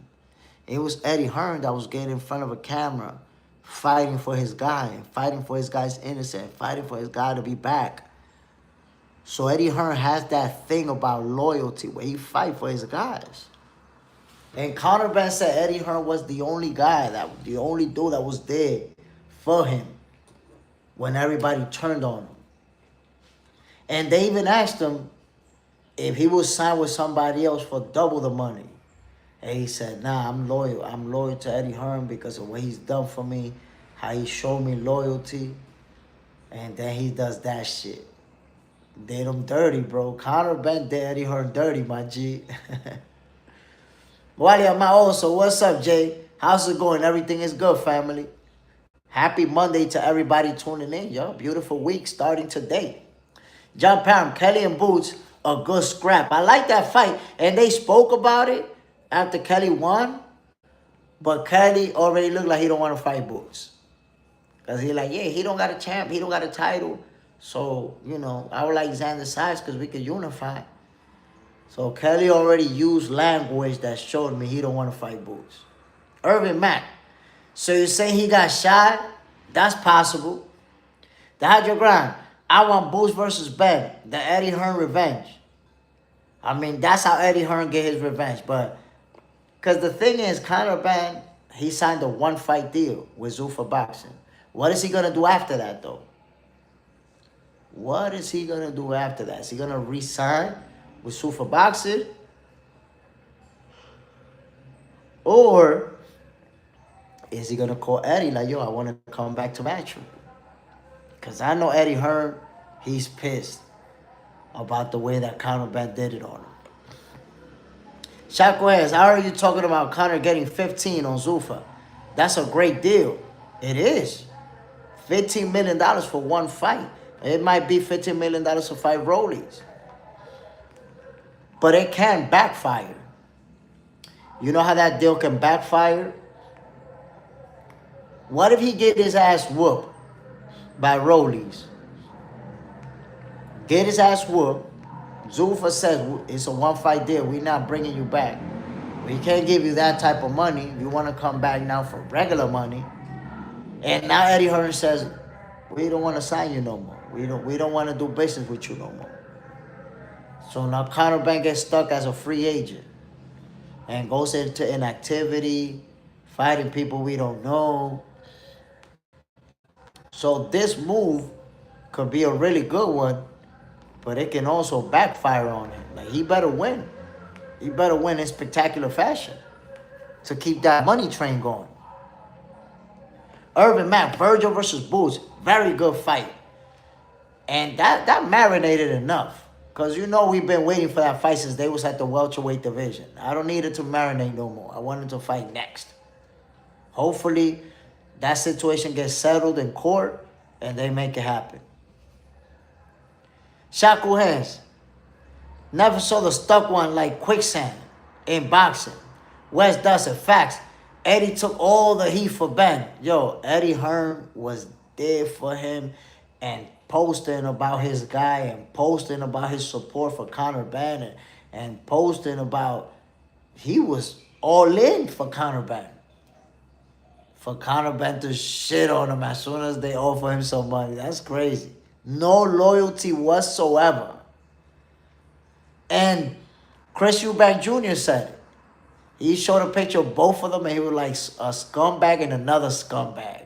A: It was Eddie Hearn that was getting in front of a camera, fighting for his guy, fighting for his guy's innocent, fighting for his guy to be back. So Eddie Hearn has that thing about loyalty where he fight for his guys. And Conor Benn said Eddie Hearn was the only guy, the only dude that was there for him when everybody turned on him. And they even asked him if he would sign with somebody else for double the money. And he said, nah, I'm loyal. I'm loyal to Eddie Hearn because of what he's done for me, how he showed me loyalty. And then he does that shit. Did him dirty, bro. Conor Benn did Eddie Hearn dirty, my G. Wally Ahmad also, what's up, Jay? How's it going? Everything is good, family. Happy Monday to everybody tuning in, yo. Beautiful week starting today. John Parham, Kelly and Boots, a good scrap. I like that fight. And they spoke about it after Kelly won. But Kelly already looked like he don't want to fight Boots. Because he like, yeah, he don't got a champ. He don't got a title. So, you know, I would like Xander Sides because we could unify. So Kelly already used language that showed me he don't want to fight Boots. Irvin Mack. So you say he got shot? That's possible. The Hydro Grind. I want Boots versus Benn. The Eddie Hearn revenge. I mean, that's how Eddie Hearn get his revenge. But, because the thing is, Conor Benn, he signed a one-fight deal with Zuffa Boxing. What is he going to do after that, though? What is he going to do after that? Is he going to re-sign with Zuffa Boxing? Or is he going to call Eddie like, yo, I want to come back to Matchroom? Because I know Eddie Hearn, he's pissed about the way that Conor Benn did it on him. Shakur has, I heard you talking about Conor getting 15 on Zuffa. That's a great deal. It is. $15 million for one fight. It might be $15 million for 5 rollies. But it can backfire. You know how that deal can backfire? What if he get his ass whooped by rollies? Get his ass whooped. Zuffa says it's a one-fight deal. We're not bringing you back. We can't give you that type of money. You want to come back now for regular money. And now Eddie Hearn says, we don't want to sign you no more. We don't want to do business with you no more. So now Conor Benn gets stuck as a free agent and goes into inactivity, fighting people we don't know. So this move could be a really good one, but it can also backfire on him. Like, he better win. He better win in spectacular fashion to keep that money train going. Irvin Mack, Virgil versus Boots, very good fight. And that marinated enough. Because you know we've been waiting for that fight since they was at the welterweight division. I don't need it to marinate no more. I want him to fight next. Hopefully that situation gets settled in court and they make it happen. Shakur has never saw the stuck one like quicksand in boxing. Wes does it. Facts. Eddie took all the heat for Benn. Yo, Eddie Hearn was there for him. and posting about his guy and posting about his support for Conor Benn and posting about he was all in for Conor Benn. For Conor Benn to shit on him as soon as they offer him some money. That's crazy. No loyalty whatsoever. And Chris Eubank Jr. said it. He showed a picture of both of them and he was like a scumbag and another scumbag.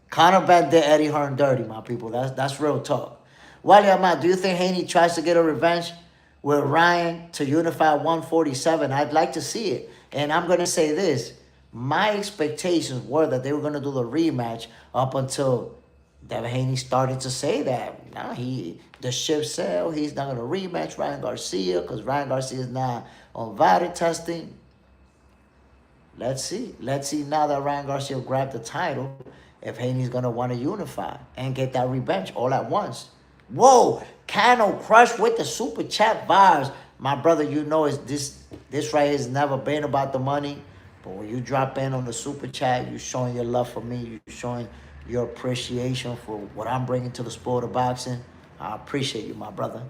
A: Conor Benn did Eddie Hearn dirty, my people. That's real talk. Wally Ahmad, do you think Haney tries to get a revenge with Ryan to unify 147? I'd like to see it. And I'm going to say this. My expectations were that they were going to do the rematch up until Devin Haney started to say that. Now the ship sailed. He's not going to rematch Ryan Garcia because Ryan Garcia is not on VADA testing. Let's see. Let's see now that Ryan Garcia grabbed the title if Haney's going to want to unify and get that revenge all at once. Whoa, Cano Crush with the super chat vibes. My brother, you know this right here has never been about the money. But when you drop in on the super chat, you're showing your love for me. You're showing your appreciation for what I'm bringing to the sport of boxing. I appreciate you, my brother.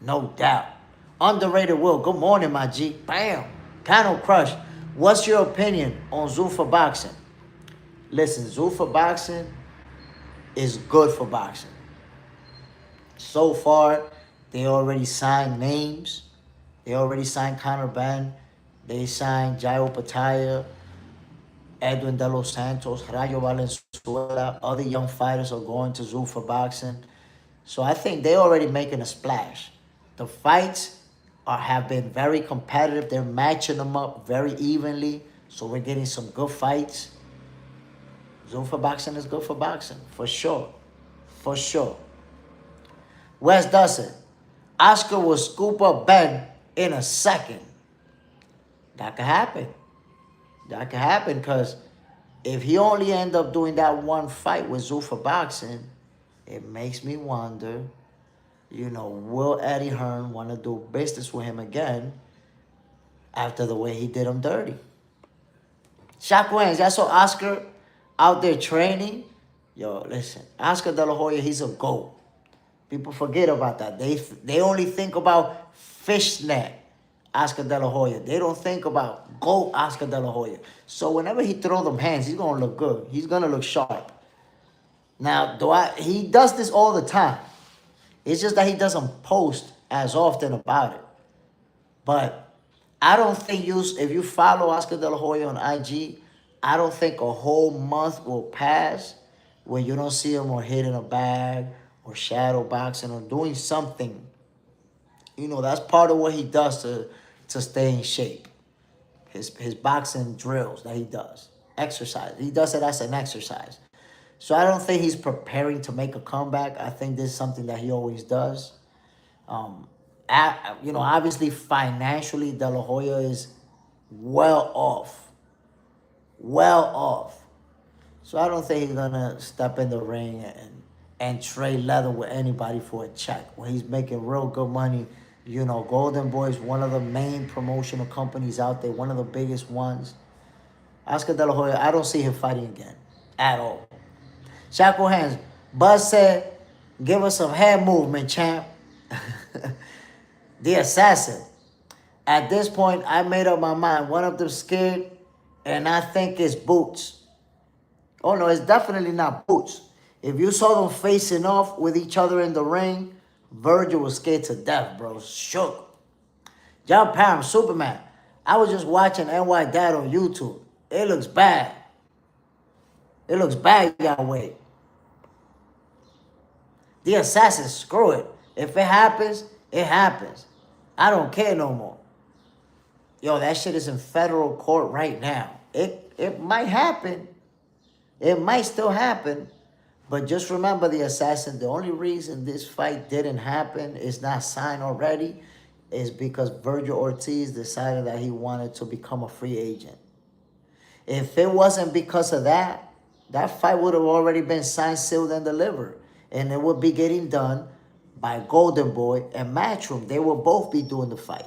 A: No doubt. Underrated Will. Good morning, my G. Bam. Cano Crush. What's your opinion on Zuffa boxing? Listen, Zuffa boxing is good for boxing. So far, they already signed names. They already signed Conor Benn. They signed Jairo Pataya, Edwin De Los Santos, Rayo Valenzuela. Other young fighters are going to Zuffa boxing. So I think they're already making a splash. The fights have been very competitive. They're matching them up very evenly. So we're getting some good fights. Zuffa boxing is good for boxing, for sure. For sure. Wes Dustin. Oscar will scoop up Ben in a second. That could happen. That could happen because if he only end up doing that one fight with Zuffa boxing, it makes me wonder, will Eddie Hearn want to do business with him again after the way he did him dirty? Shakur, I saw Oscar out there training. Yo, listen, Oscar De La Hoya, he's a GOAT. People forget about that. They only think about fishnet Oscar De La Hoya. They don't think about GOAT Oscar De La Hoya. So whenever he throw them hands, he's going to look good. He's going to look sharp. Now, he does this all the time. It's just that he doesn't post as often about it. But I don't think if you follow Oscar De La Hoya on IG, I don't think a whole month will pass where you don't see him or hitting a bag or shadow boxing or doing something. That's part of what he does to stay in shape. His boxing drills that he does. Exercise. He does it as an exercise. So I don't think he's preparing to make a comeback. I think this is something that he always does. Obviously financially, De La Hoya is well off. Well off. So I don't think he's going to step in the ring and trade leather with anybody for a check when he's making real good money. Golden Boy is one of the main promotional companies out there, one of the biggest ones. Oscar De La Hoya, I don't see him fighting again at all. Shackle hands. Buzz said, give us some head movement, champ. The assassin. At this point, I made up my mind. One of them scared, and I think it's Boots. Oh, no, it's definitely not Boots. If you saw them facing off with each other in the ring, Virgil was scared to death, bro. Shook. John Parham, Superman. I was just watching NY Dad on YouTube. It looks bad. It looks bad, Yahweh. The assassin, screw it. If it happens, it happens. I don't care no more. Yo, that shit is in federal court right now. It might happen. It might still happen. But just remember, the assassin, the only reason this fight didn't happen, is not signed already, is because Virgil Ortiz decided that he wanted to become a free agent. If it wasn't because of that, that fight would have already been signed, sealed, and delivered. And it would be getting done by Golden Boy and Matchroom. They will both be doing the fight.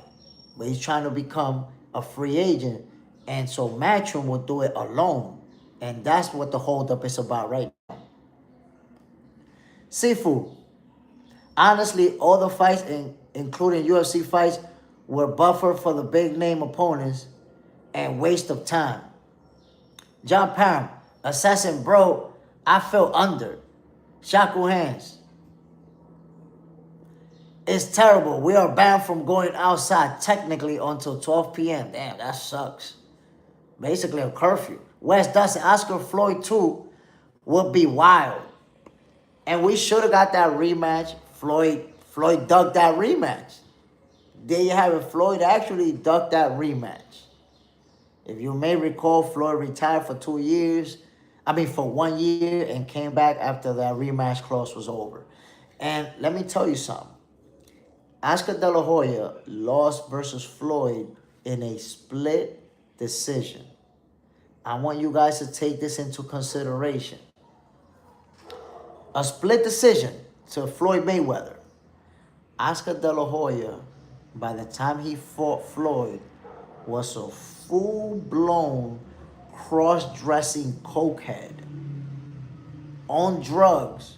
A: But he's trying to become a free agent. And so Matchroom will do it alone. And that's what the holdup is about right now. Seafood. Honestly, all the fights, including UFC fights, were buffered for the big name opponents and waste of time. John Parham, Assassin Bro, I feel under. Shakur hands. It's terrible. We are banned from going outside technically until 12 p.m. Damn, that sucks. Basically a curfew. Wes Dustin, Oscar Floyd 2 would be wild. And we should have got that rematch. Floyd ducked that rematch. There you have it. Floyd actually ducked that rematch. If you may recall, Floyd retired for 2 years. For 1 year and came back after that rematch clause was over. And let me tell you something. Oscar De La Hoya lost versus Floyd in a split decision. I want you guys to take this into consideration. A split decision to Floyd Mayweather. Oscar De La Hoya, by the time he fought Floyd, was a full-blown cross-dressing cokehead, on drugs,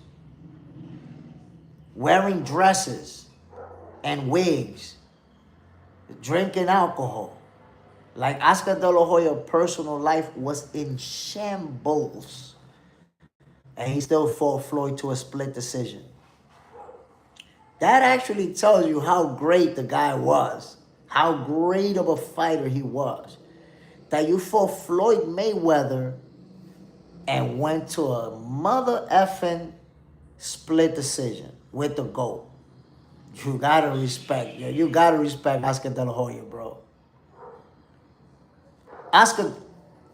A: wearing dresses and wigs, drinking alcohol. Like Oscar De La Hoya's personal life was in shambles. And he still fought Floyd to a split decision. That actually tells you how great the guy was. How great of a fighter he was. That you fought Floyd Mayweather and went to a mother effing split decision with the GOAT. You gotta respect, you gotta respect Oscar De La Hoya, bro. Oscar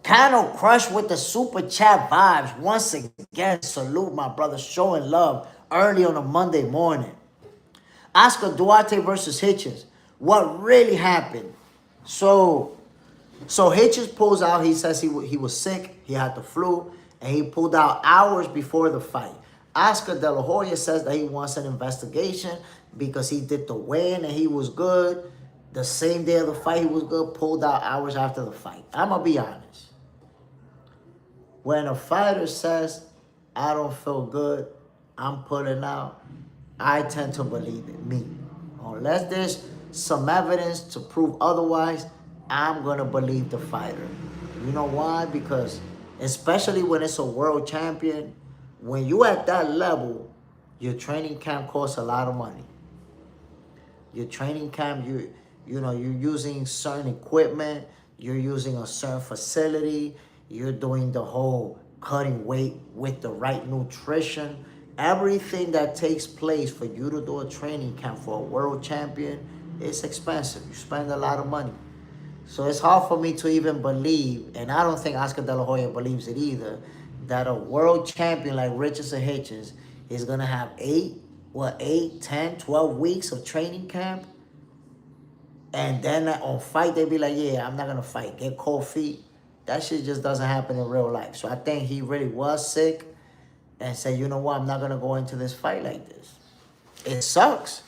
A: kind of crushed with the super chat vibes. Once again, salute my brother, showing love early on a Monday morning. Oscar Duarte versus Hitchens. What really happened? So Hitchens pulls out. He says he was sick. He had the flu. And he pulled out hours before the fight. Oscar De La Hoya says that he wants an investigation because he did the weigh-in and he was good. The same day of the fight, he was good. Pulled out hours after the fight. I'm going to be honest. When a fighter says, I don't feel good, I'm pulling out, I tend to believe it, me. Unless there's some evidence to prove otherwise, I'm going to believe the fighter. You know why? Because especially when it's a world champion, when you at that level, your training camp costs a lot of money. Your training camp, you're using certain equipment, you're using a certain facility, you're doing the whole cutting weight with the right nutrition. Everything that takes place for you to do a training camp for a world champion is expensive. You spend a lot of money. So it's hard for me to even believe, and I don't think Oscar De La Hoya believes it either, that a world champion like Richardson Hitchens is going to have 8, 10, 12 weeks of training camp. And then on fight, they be like, yeah, I'm not going to fight. Get cold feet. That shit just doesn't happen in real life. So I think he really was sick and said, you know what, I'm not going to go into this fight like this. It sucks.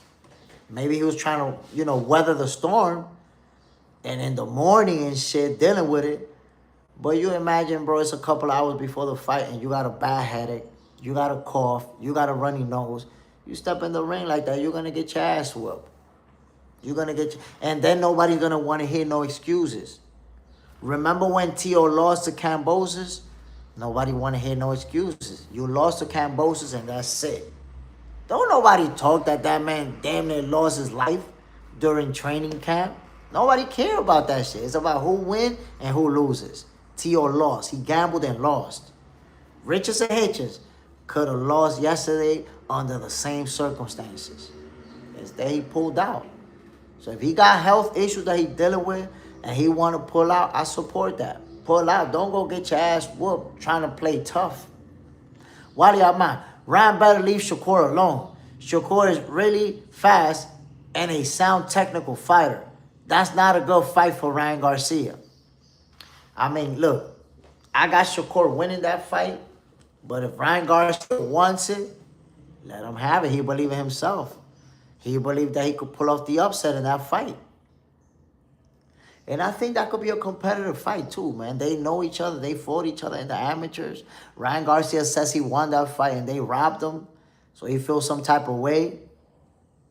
A: Maybe he was trying to, weather the storm. And in the morning and shit, dealing with it. But you imagine, bro, it's a couple hours before the fight and you got a bad headache. You got a cough. You got a runny nose. You step in the ring like that, you're going to get your ass whooped. You're going to get... And then nobody's going to want to hear no excuses. Remember when Tio lost to Cambosis? Nobody want to hear no excuses. You lost to Cambosis and that's it. Don't nobody talk that man damn near lost his life during training camp. Nobody care about that shit. It's about who wins and who loses. Tio lost. He gambled and lost. Richardson Hitchens could have lost yesterday under the same circumstances. Instead, he pulled out. So if he got health issues that he dealing with and he want to pull out, I support that. Pull out. Don't go get your ass whooped trying to play tough. Wally Ahmad, Ryan better leave Shakur alone. Shakur is really fast and a sound technical fighter. That's not a good fight for Ryan Garcia. Look, I got Shakur winning that fight, but if Ryan Garcia wants it, let him have it. He believe in himself. He believed that he could pull off the upset in that fight. And I think that could be a competitive fight too, man. They know each other. They fought each other in the amateurs. Ryan Garcia says he won that fight and they robbed him. So he feels some type of way.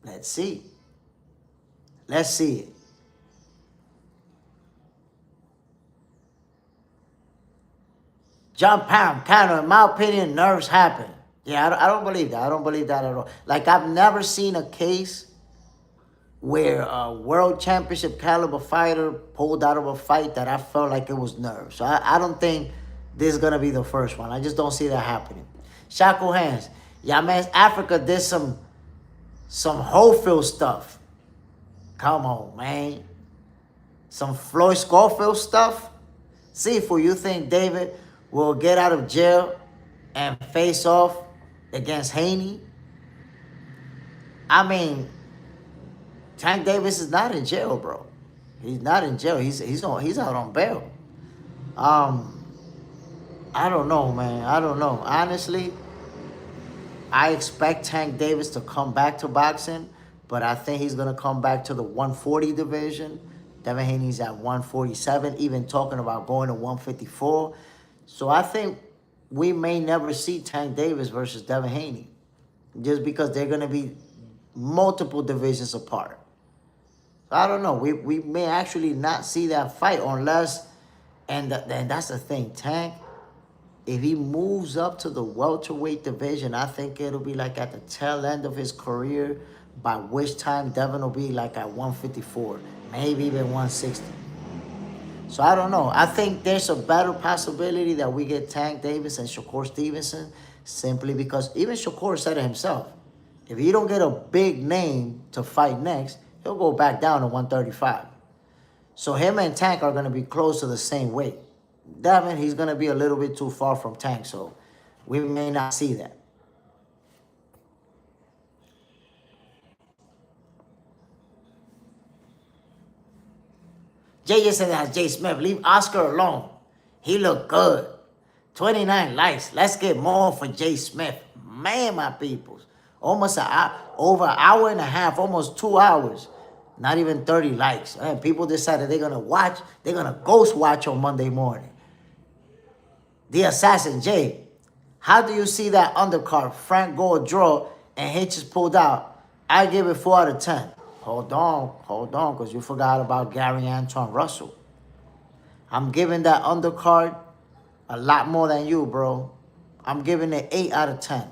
A: Let's see. Let's see it. John Parham, kind of, in my opinion, nerves happen. Yeah, I don't believe that. I don't believe that at all. Like, I've never seen a case where a world championship caliber fighter pulled out of a fight that I felt like it was nerves. So I don't think this is going to be the first one. I just don't see that happening. Shakur hands. Yeah, man, Africa did some Holyfield stuff. Come on, man. Some Floyd Scorfield stuff. See, for you think David will get out of jail and face off against Haney? I mean, Tank Davis is not in jail, bro. He's not in jail. He's out on bail. I don't know, man. I don't know. Honestly, I expect Tank Davis to come back to boxing, but I think he's gonna come back to the 140 division. Devin Haney's at 147, even talking about going to 154. So I think we may never see Tank Davis versus Devin Haney, just because they're gonna be multiple divisions apart. I don't know. We may actually not see that fight unless, and that's the thing, Tank, if he moves up to the welterweight division, I think it'll be like at the tail end of his career, by which time Devin will be like at 154, maybe even 160. So I don't know. I think there's a better possibility that we get Tank Davis and Shakur Stevenson, simply because even Shakur said it himself. If he don't get a big name to fight next, he'll go back down to 135. So him and Tank are going to be close to the same weight. Devin, he's going to be a little bit too far from Tank, so we may not see that. Jay just said that Jay Smith, leave Oscar alone. He looked good. 29 likes. Let's get more for Jay Smith. Man, my peoples. Almost over an hour and a half, almost 2 hours. Not even 30 likes. Man, people decided they're going to watch. They're going to ghost watch on Monday morning. The Assassin, Jay. How do you see that undercard? Frank Gore draw and Hitchens pulled out. I give it 4 out of 10. Hold on, because you forgot about Gary Antoine Russell. I'm giving that undercard a lot more than you, bro. I'm giving it 8 out of 10.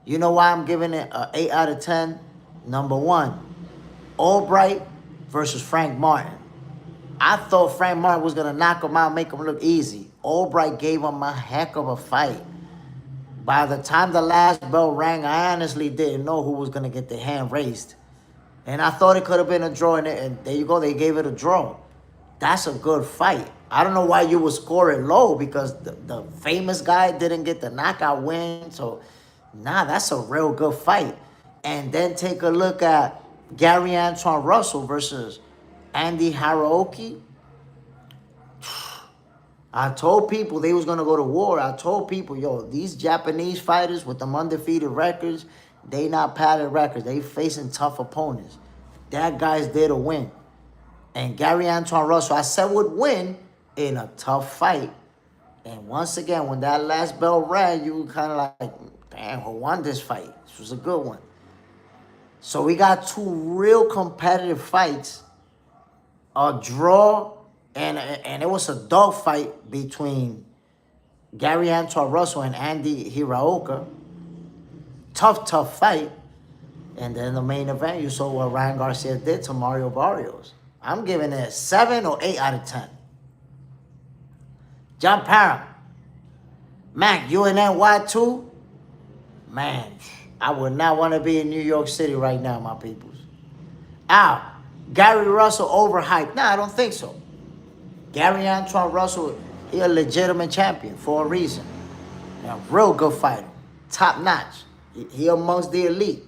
A: You know why I'm giving it an 8 out of 10? Number one, Albright versus Frank Martin. I thought Frank Martin was going to knock him out, make him look easy. Albright gave him a heck of a fight. By the time the last bell rang, I honestly didn't know who was going to get their hand raised. And I thought it could have been a draw, and there you go, they gave it a draw. That's a good fight. I don't know why you would score it low, because the famous guy didn't get the knockout win. So, nah, that's a real good fight. And then take a look at Gary Antoine Russell versus Andy Hiraoka. I told people they was going to go to war. I told people, yo, these Japanese fighters with them undefeated records, they not padded records. They facing tough opponents. That guy's there to win. And Gary Antoine Russell, I said, would win in a tough fight. And once again, when that last bell rang, you were kind of like, damn, who won this fight? This was a good one. So we got two real competitive fights. A draw, and it was a dogfight between Gary Antoine Russell and Andy Hiraoka. Tough fight. And then the main event, you saw what Ryan Garcia did to Mario Barrios. I'm giving it 7 or 8 out of 10. John Parham. Mac, you in NY too? Man, I would not want to be in New York City right now, my peoples. Al, Gary Russell overhyped. Nah, I don't think so. Gary Antoine Russell, he a legitimate champion for a reason. A real good fighter. Top notch. He amongst the elite.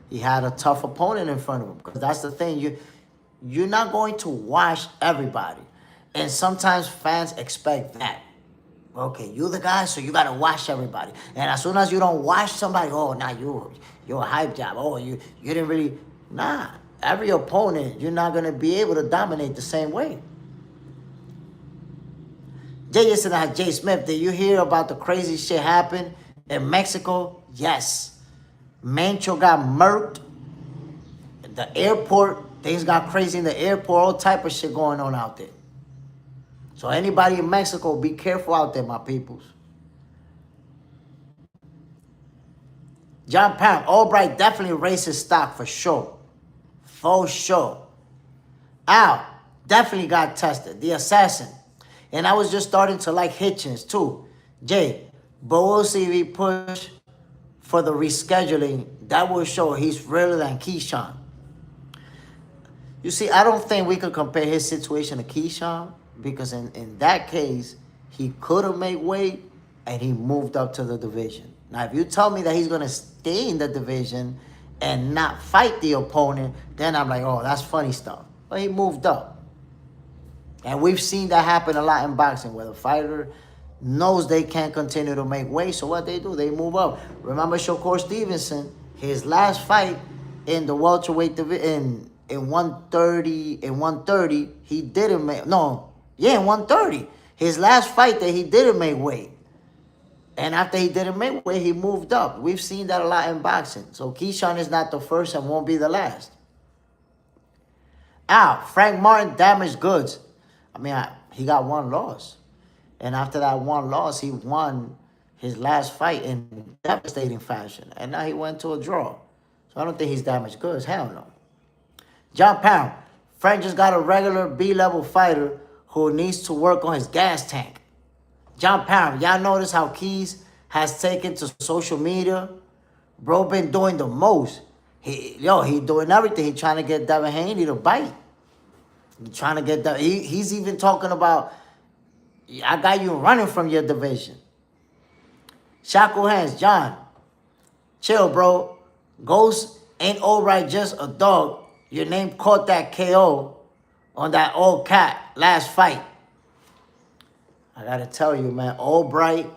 A: He had a tough opponent in front of him. Because that's the thing. You're not going to wash everybody. And sometimes fans expect that. Okay, you the guy, so you got to wash everybody. And as soon as you don't wash somebody, oh, now you're a hype job. Oh, you didn't really... Nah, every opponent, you're not going to be able to dominate the same way. Jay said, Jay Smith, did you hear about the crazy shit happened in Mexico? Yes. Mancho got murked. The airport, things got crazy in the airport, all type of shit going on out there. So anybody in Mexico, be careful out there, my peoples. John Parham, Albright definitely raised his stock for sure. For sure. Al definitely got tested. The assassin. And I was just starting to like Hitchens too. Jay, but we'll see if he push for the rescheduling. That will show he's realer than Keyshawn. You see, I don't think we could compare his situation to Keyshawn because in that case, he could have made weight and he moved up to the division. Now, if you tell me that he's going to stay in the division and not fight the opponent, then I'm like, oh, that's funny stuff. But he moved up. And we've seen that happen a lot in boxing where the fighter knows they can't continue to make weight. So what they do, they move up. Remember Shakur Stevenson, his last fight in the welterweight division, in 130, he didn't make, in 130. His last fight that he didn't make weight. And after he didn't make weight, he moved up. We've seen that a lot in boxing. So Keyshawn is not the first and won't be the last. Frank Martin damaged goods. I mean, he got one loss. And after that one loss, he won his last fight in devastating fashion. And now he went to a draw. So I don't think he's damaged goods. Hell no. John Parham, Frank just got a regular B-level fighter who needs to work on his gas tank. John Parham, y'all notice how Keys has taken to social media? Bro been doing the most. He doing everything. He trying to get Devin Haney to bite. He trying to get he's even talking about, I got you running from your division. Shakur hands, John, chill, bro. Ghost ain't Albright just a dog. Your name caught that KO on that old cat last fight. I gotta tell you, man, Albright,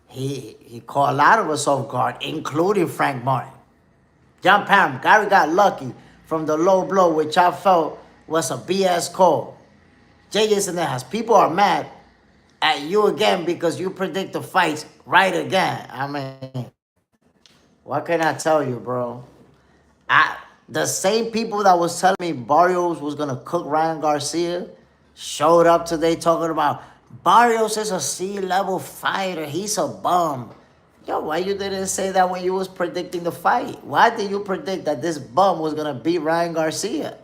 A: he caught a lot of us off guard, including Frank Martin. John Parham, Gary got lucky from the low blow, which I felt was a BS call. JJ Sanejas, people are mad at you again because you predict the fights right again. I mean, what can I tell you, bro? The same people that was telling me Barrios was going to cook Ryan Garcia showed up today talking about Barrios is a C-level fighter. He's a bum. Yo, why you didn't say that when you was predicting the fight? Why did you predict that this bum was going to beat Ryan Garcia?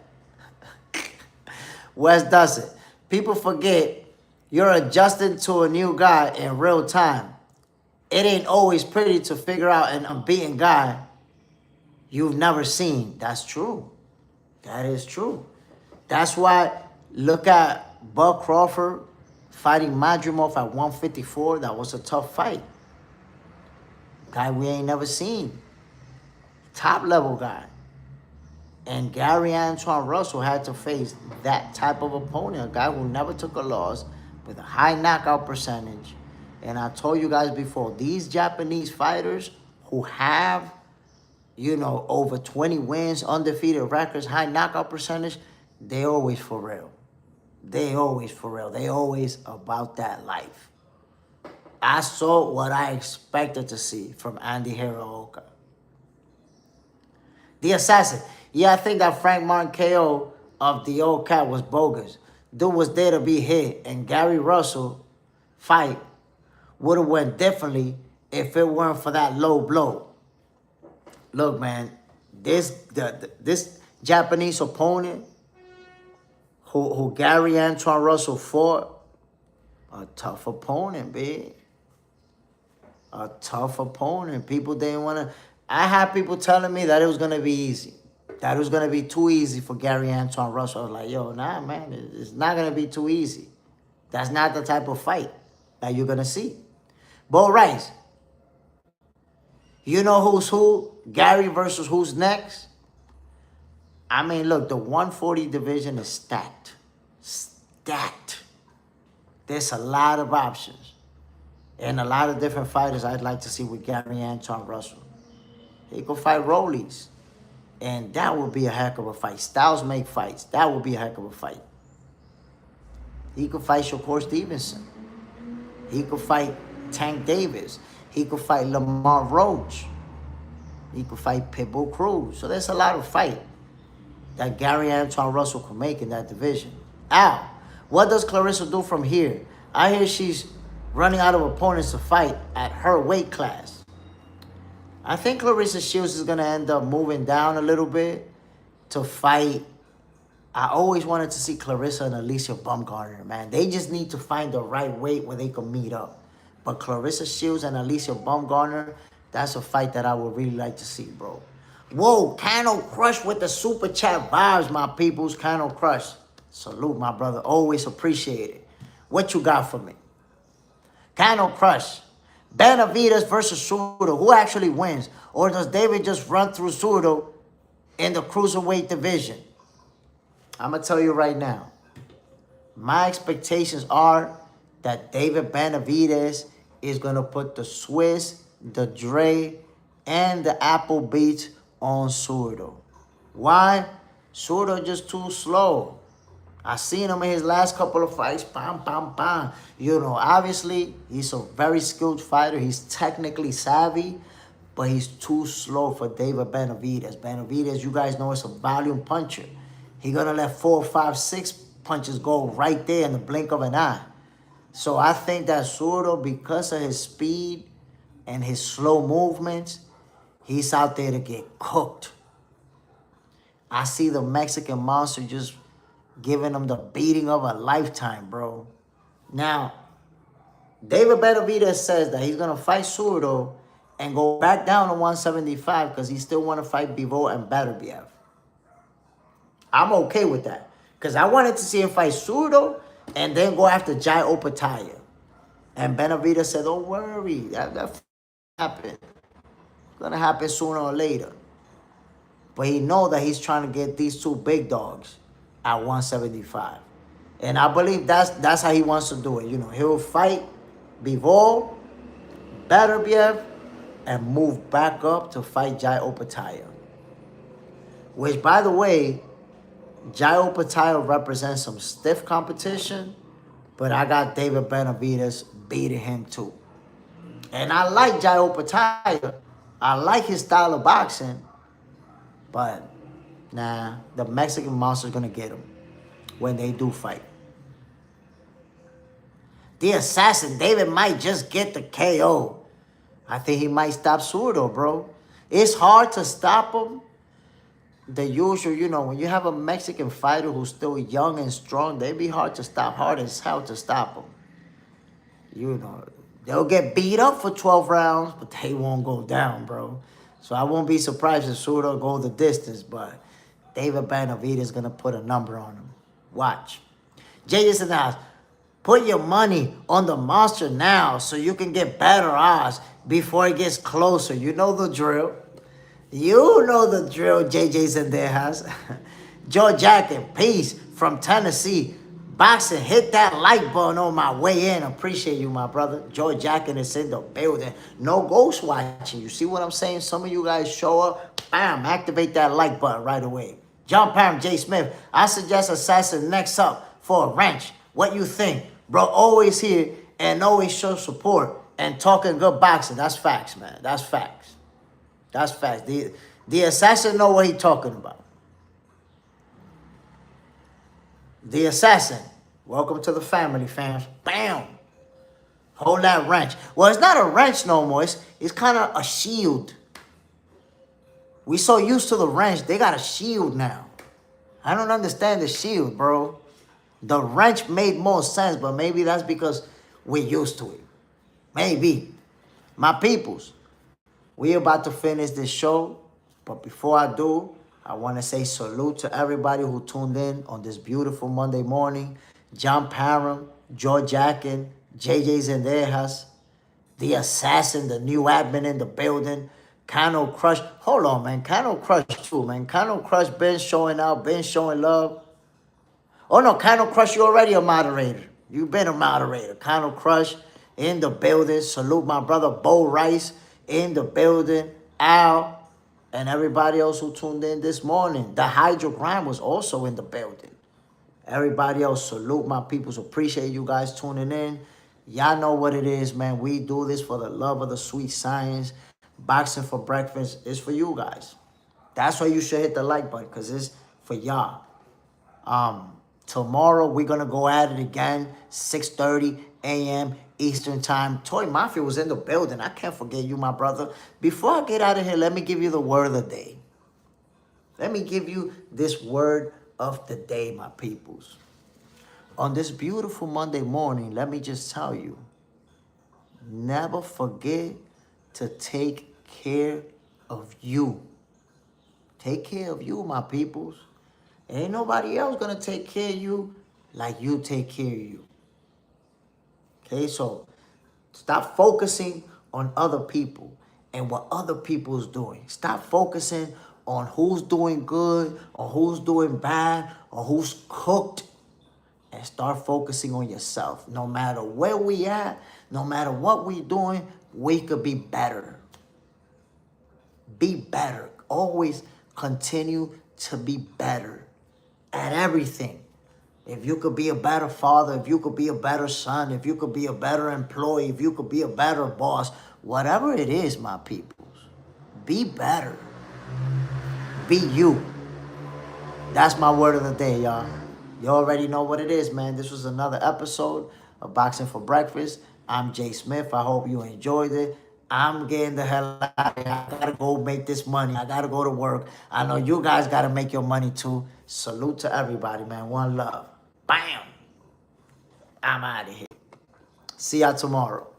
A: Wes does it. People forget you're adjusting to a new guy in real time. It ain't always pretty to figure out an unbeaten guy you've never seen. That's true. That is true. That's why, look at Bud Crawford fighting Madrimov at 154. That was a tough fight. Guy we ain't never seen. Top level guy. And Gary Antoine Russell had to face that type of opponent. A guy who never took a loss with a high knockout percentage. And I told you guys before, these Japanese fighters who have, over 20 wins, undefeated records, high knockout percentage, they always for real. They always for real. They always about that life. I saw what I expected to see from Andy Hiraoka. The assassin. Yeah, I think that Frank Martin KO of the old cat was bogus. Dude was there to be hit. And Gary Russell fight would have went differently if it weren't for that low blow. Look, man, this Japanese opponent who Gary Antoine Russell fought, a tough opponent, big. A tough opponent. People didn't want to. I had people telling me that it was going to be easy. That it was going to be too easy for Gary Antoine Russell. I was like, yo, nah, man, it's not going to be too easy. That's not the type of fight that you're going to see. Bo Rice. You know who's who? Gary versus who's next? I mean, look, the 140 division is stacked. Stacked. There's a lot of options. And a lot of different fighters I'd like to see with Gary Antoine Russell. He could fight Rollies. And that would be a heck of a fight. Styles make fights. That would be a heck of a fight. He could fight Shakur Stevenson. He could fight Tank Davis. He could fight Lamar Roach. He could fight Pitbull Cruz. So there's a lot of fight that Gary Antoine Russell could make in that division. Al, what does Clarissa do from here? I hear she's running out of opponents to fight at her weight class. I think Clarissa Shields is going to end up moving down a little bit to fight. I always wanted to see Clarissa and Alicia Baumgartner, man. They just need to find the right weight where they can meet up. But Clarissa Shields and Alicia Baumgartner, that's a fight that I would really like to see, bro. Whoa, Cano Crush with the super chat vibes, my peoples. Cano Crush. Salute, my brother. Always appreciate it. What you got for me? Cano Crush. Benavidez versus Zurdo. Who actually wins? Or does David just run through Zurdo in the cruiserweight division? I'm going to tell you right now. My expectations are that David Benavidez is going to put the Swiss, the Dre, and the Apple Beats on Zurdo. Why? Zurdo just too slow. I seen him in his last couple of fights. Bam, bam, bam. You know, obviously, he's a very skilled fighter. He's technically savvy, but he's too slow for David Benavidez. Benavidez, you guys know, is a volume puncher. He's going to let 4, 5, 6 punches go right there in the blink of an eye. So I think that Zurdo, because of his speed and his slow movements, he's out there to get cooked. I see the Mexican monster just giving him the beating of a lifetime, bro. Now, David Benavidez says that he's going to fight Zurdo and go back down to 175 because he still want to fight Bivol and Beterbiev. I'm okay with that because I wanted to see him fight Zurdo and then go after Jai Opataya. And Benavidez said, don't worry, that happen. It's going to happen sooner or later. But he know that he's trying to get these two big dogs at 175. And I believe that's how he wants to do it. You know, he'll fight Bivol, Beterbiev, and move back up to fight Jai Opataya. Which, by the way, Jai Opataya represents some stiff competition, but I got David Benavidez beating him too. And I like Jai Opataya. I like his style of boxing, but nah, the Mexican monster's gonna get him when they do fight. The assassin, David might just get the KO. I think he might stop Zurdo, bro. It's hard to stop him. The usual, you know, when you have a Mexican fighter who's still young and strong, they be hard to stop, hard as hell to stop them. You know, they'll get beat up for 12 rounds, but they won't go down, bro. So I won't be surprised if Zurdo go the distance, but David Benavidez is going to put a number on him. Watch. JJ's in the house. Put your money on the monster now so you can get better odds before it gets closer. You know the drill. You know the drill, JJ's in their house. Joe Jacket, peace from Tennessee. Boxing, hit that like button on my way in. Appreciate you, my brother. Joe Jacket is in the building. No ghost watching. You see what I'm saying? Some of you guys show up, bam, activate that like button right away. John Parham, J. Smith, I suggest Assassin next up for a wrench. What you think? Bro, always here and always show support and talking good boxing. That's facts, man. That's facts. That's facts. The assassin know what he talking about. The assassin. Welcome to the family, fams. Bam. Hold that wrench. Well, it's not a wrench no more. It's kind of a shield. We so used to the wrench. They got a shield now. I don't understand the shield, bro. The wrench made more sense, but maybe that's because we're used to it. Maybe. My peoples. We're about to finish this show, but before I do, I want to say salute to everybody who tuned in on this beautiful Monday morning. John Parham, George Atkin, JJ's in their house, the assassin, the new admin in the building, Cano Crush. Hold on, man. Cano Crush too, man. Cano Crush been showing out, been showing love. Oh, no, Cano Crush, you already a moderator. You've been a moderator. Cano Crush in the building. Salute my brother Bo Rice in the building. Al and everybody else who tuned in this morning. The Hydro Grind was also in the building. Everybody else, salute my peoples. Appreciate you guys tuning in. Y'all know what it is, man. We do this for the love of the sweet science. Boxing for breakfast is for you guys. That's why you should hit the like button, because it's for y'all. Tomorrow we're gonna go at it again, 6:30 a.m. Eastern time. Toy Mafia was in the building. I can't forget you, my brother. Before I get out of here, let me give you the word of the day. Let me give you this word of the day, my peoples. On this beautiful Monday morning, let me just tell you, never forget to take care of you. Take care of you, my peoples. Ain't nobody else gonna take care of you like you take care of you. Okay, so stop focusing on other people and what other people is doing. Stop focusing on who's doing good or who's doing bad or who's cooked, and start focusing on yourself. No matter where we at, no matter what we doing, we could be better. Be better. Always continue to be better at everything. If you could be a better father, if you could be a better son, if you could be a better employee, if you could be a better boss, whatever it is, my peoples, be better. Be you. That's my word of the day, y'all. You already know what it is, man. This was another episode of Boxing for Breakfast. I'm Jay Smith. I hope you enjoyed it. I'm getting the hell out of here. I gotta go make this money. I gotta go to work. I know you guys gotta make your money too. Salute to everybody, man. One love. Bam. I'm out of here. See y'all tomorrow.